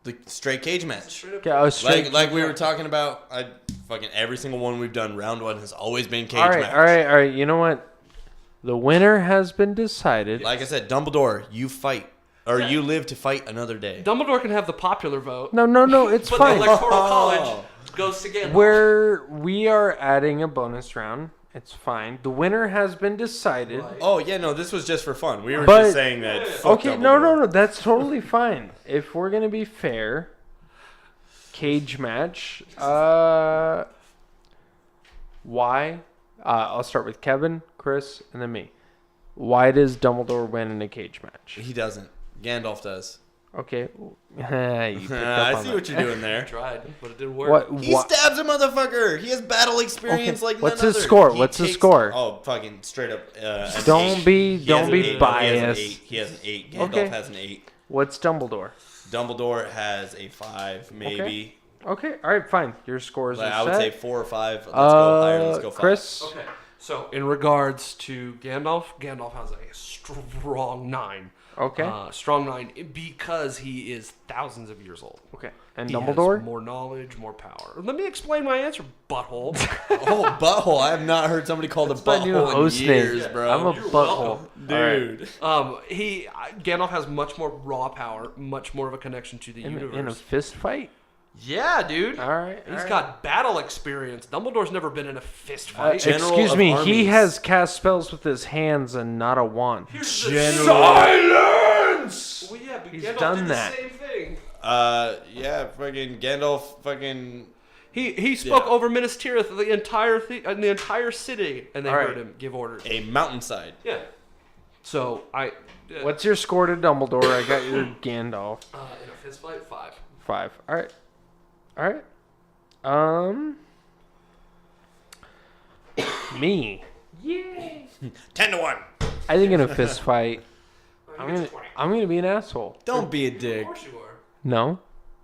the straight cage match. Straight up. Yeah, a straight Like we were talking about, fucking every single one we've done, round one has always been cage all right, match. all right. You know what? The winner has been decided. Like I said, Dumbledore, you fight. Or Yeah. you live to fight another day. Dumbledore can have the popular vote, No, it's but fine. the Electoral College goes to Gandalf. Where we are adding a bonus round, it's fine. The winner has been decided. Right. Oh, yeah, no, this was just for fun. We were But- just saying that. Yeah. fuck Okay, Dumbledore. no, that's totally fine. If we're gonna be fair, cage match. Why? I'll start with Kevin, Chris, and then me. Why does Dumbledore win in a cage match? He doesn't. Gandalf does. Okay, you picked up I on see that. what you're doing there. I tried, but it didn't work. What? He stabs a motherfucker. He has battle experience Okay, like what's none his other. score? He What's his takes- score? Oh, fucking straight up. An Don't 8. be- He don't has be an 8. biased. He has an 8. Gandalf Okay. has an 8. What's Dumbledore? Dumbledore has a 5, maybe. Okay, all right, fine. Your scores Like, are I would set. say 4 or 5. Let's go higher. Let's go 5. Chris. Okay, so in regards to Gandalf has a strong 9. Okay. Strong 9 because he is thousands of years old. Okay. And He Dumbledore? has more knowledge, more power. Let me explain my answer, butthole. Oh, butthole. I have not heard somebody called a That's my new butthole in host years, name. bro. I'm a You're butthole. Dude. Gandalf has much more raw power, much more of a connection to the universe. In a fist fight? Yeah, dude. All right. He's got battle experience. Dumbledore's never been in a fist fight. General Excuse of me. He armies. has cast spells with his hands and not a wand. Here's the General. Silence! Well, yeah, but He's Gandalf done did that. the same thing. Yeah, fucking Gandalf, fucking. He spoke Yeah. over Minas Tirith, the entire city, and they All right. heard him give orders. A mountainside. Yeah. So What's your score to Dumbledore? I got your Gandalf. in a fist fight? 5. 5. All right. Me. 10-1. I think in a fist fight, I'm I'm gonna be an asshole. Don't be a dick. Of course you are. No.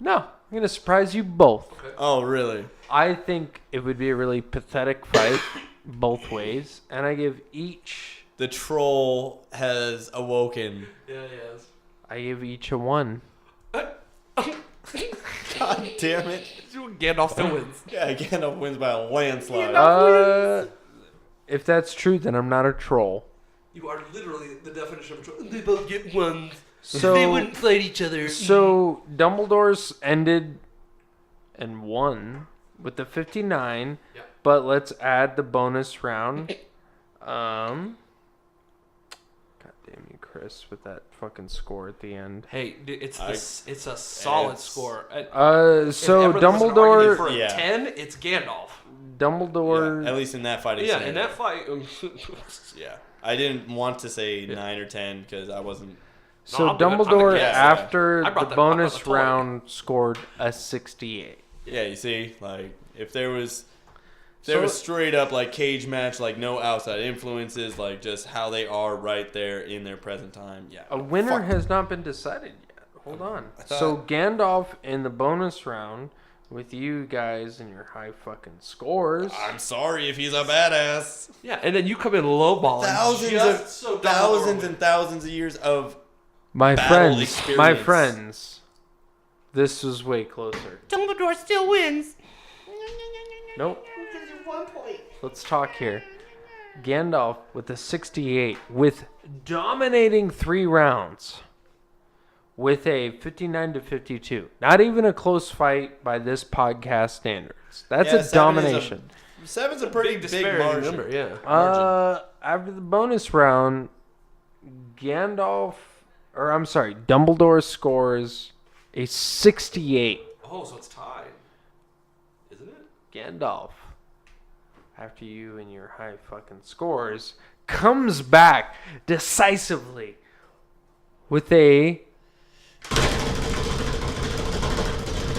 I'm gonna surprise you both. Oh, really? I think it would be a really pathetic fight both ways, and I give each. The troll has awoken. Yeah, yes. I give each a 1. God damn it. Gandalf still wins. Yeah, Gandalf wins by a landslide. If that's true, then I'm not a troll. You are literally the definition of a troll. They both get ones. So They wouldn't fight each other. So Dumbledore's ended and won with the 59, Yeah. but let's add the bonus round. God damn you, Chris, with that fucking score at the end. Hey, it's a solid It's- score. So If ever there was an argument for Dumbledore, a Yeah. 10, it's Gandalf. Dumbledore. Yeah, at least in that fighting Yeah, scenario. in that fight. Yeah. I didn't want to say 9 or 10 because I wasn't. So I'll do it. Dumbledore, Yeah. after I brought the the- bonus I brought the toy. round, scored a 68. Yeah, you see, like if there was straight up like cage match, like no outside influences, like just how they are right there in their present time. Yeah. A winner Fuck. has not been decided yet. Hold on. I thought- So Gandalf in the bonus round with you guys and your high fucking scores. I'm sorry if he's a badass. Yeah, and then you come in lowballing. Thousands and thousands of years of My battle friends, experience. my friends, this was way closer. Dumbledore still wins. Nope. Let's talk here. Gandalf with a 68 with dominating 3 rounds with a 59 to 52. Not even a close fight by this podcast standards. That's Yeah, a domination. 7's a pretty big disparity margin. number, yeah. After the bonus round, Dumbledore scores a 68. Oh, so it's tied. Isn't it? Gandalf after you and your high fucking scores, comes back decisively with a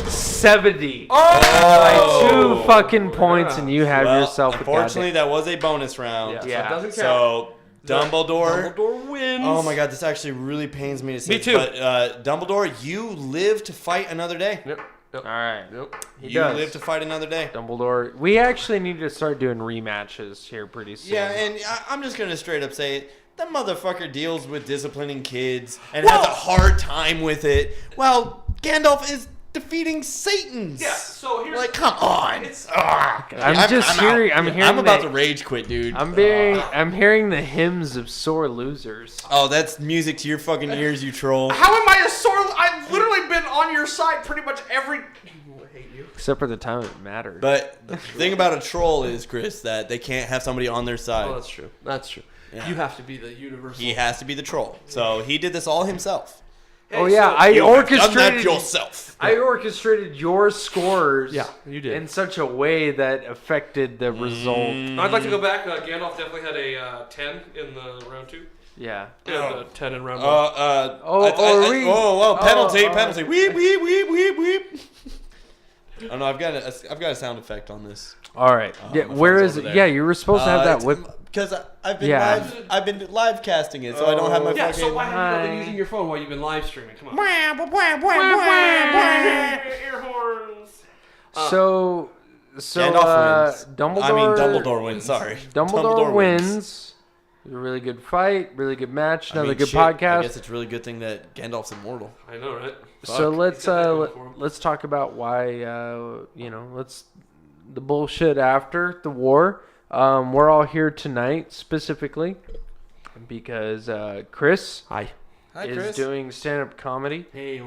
70 by 2 fucking points, and you have yourself a unfortunately, that was a bonus round. Yeah. So it doesn't count. So Dumbledore wins. Oh my god, this actually really pains me to say. Me too. But Dumbledore, you live to fight another day. Yep. All right. Yep. You live to fight another day. Dumbledore. We actually need to start doing rematches here pretty soon. Yeah, and I'm just gonna straight up say it. That motherfucker deals with disciplining kids and has a hard time with it. Well, Gandalf is defeating Satan's. Yeah. So here's Like, come on. I'm about to rage quit, dude. I'm hearing the hymns of sore losers. Oh, that's music to your fucking ears, you troll. How am I a sore? I've literally been on your side pretty much every. I hate you. Except for the time it mattered. But the thing about a troll is, Chris, that they can't have somebody on their side. Oh, that's true. That's true. Yeah. You have to be the universal. He has to be the troll. So he did this all himself. Oh yeah, I You have done that orchestrated yourself. I orchestrated your scores. Yeah, you did. In such a way that affected the result. I'd like to go back. Gandalf definitely had a 10 in the round 2. Yeah. And a 10 in round 1. Penalty. Weep, weep, weep, weep, weep. Oh no, I've got a sound effect on this. All right. Yeah, where is it? Yeah, you were supposed to have that whip. Because I've been live casting it, so I don't have my yeah, fucking. so why have you been using your phone while you've been live streaming? Come on. Air horns. So Gandalf wins. Dumbledore wins. Sorry, Dumbledore wins. It was a really good fight, really good match, another good podcast. I guess it's a really good thing that Gandalf's immortal. I know, right? So let's talk about why let's the bullshit after the war. We're all here tonight specifically because Chris is Chris. doing stand-up comedy. Hey,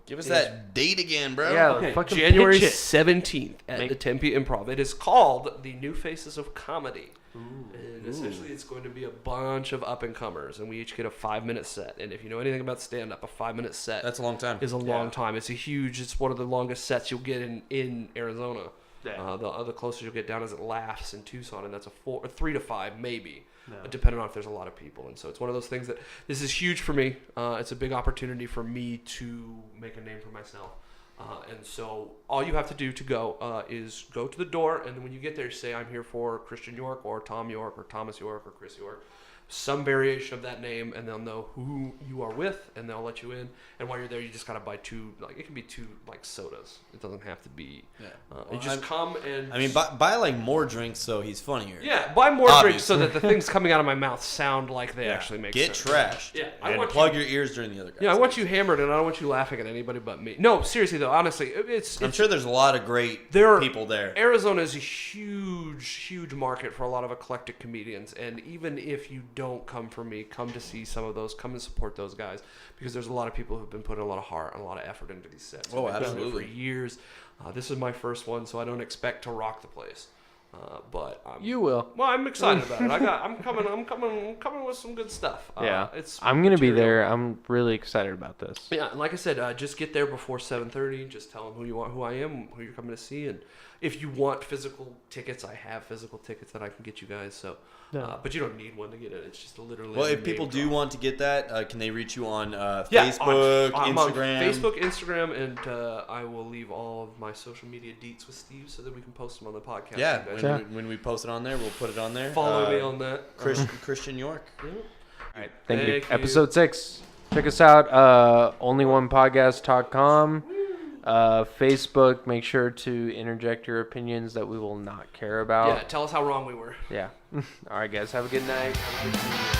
Give us that date again, bro. Yeah, okay. fucking January pitch it. 17th at the Tempe Improv. It is called The New Faces of Comedy. And essentially it's going to be a bunch of up-and-comers, and we each get a 5-minute set. And if you know anything about stand-up, a 5-minute set That's a long time. is a long time. It's one of the longest sets you'll get in Arizona. Yeah. The closest you'll get down is at Laughs in Tucson, and that's a 3 to 5 maybe, No. depending on if there's a lot of people. And so it's one of those things that this is huge for me. It's a big opportunity for me to make a name for myself. And so all you have to do to go is go to the door, and then when you get there, say I'm here for Christian York or Tom York or Thomas York or Chris York. Some variation of that name, and they'll know who you are with, and they'll let you in. And while you're there, you just gotta buy 2, it can be 2 sodas. It doesn't have to be. Yeah. You just come and. I mean, buy more drinks so he's funnier. Yeah, buy more Obvious. drinks so that the things coming out of my mouth sound like they actually make Get sense. trashed. Yeah, and plug your ears during the other guys. Yeah, I want you hammered, and I don't want you laughing at anybody but me. No, seriously though, honestly, I'm sure there's a lot of great people there. Arizona is a huge market for a lot of eclectic comedians, and even if you don't come for me, come to see some of those, come and support those guys, because there's a lot of people who've been putting a lot of heart and a lot of effort into these sets. Oh, They've been doing it absolutely. for years. This is my first one, so I don't expect to rock the place. But You will. well, I'm excited about it. I'm coming with some good stuff. Yeah. It's I'm gonna be material. there. I'm really excited about this. Yeah, and like I said, just get there before 7:30. Just tell them who you are, who I am, who you're coming to see, and if you want physical tickets, I have physical tickets that I can get you guys. So, but you don't need one to get it. It's just literally. Well, a if people name do drop. want to get that, can they reach you on Yeah, Facebook, I'm Instagram? on Facebook, Instagram, and I will leave all of my social media deets with Steve so that we can post them on the podcast. Yeah, You guys when we post it on there, we'll put it on there. follow me on that. Christian York. Yeah. All right, thank you. Thank you. Episode 6. Check us out. onlyonepodcast.com. Facebook. Make sure to interject your opinions that we will not care about. Yeah, tell us how wrong we were. Yeah. All right, guys. Have a good night. Have a good New Year.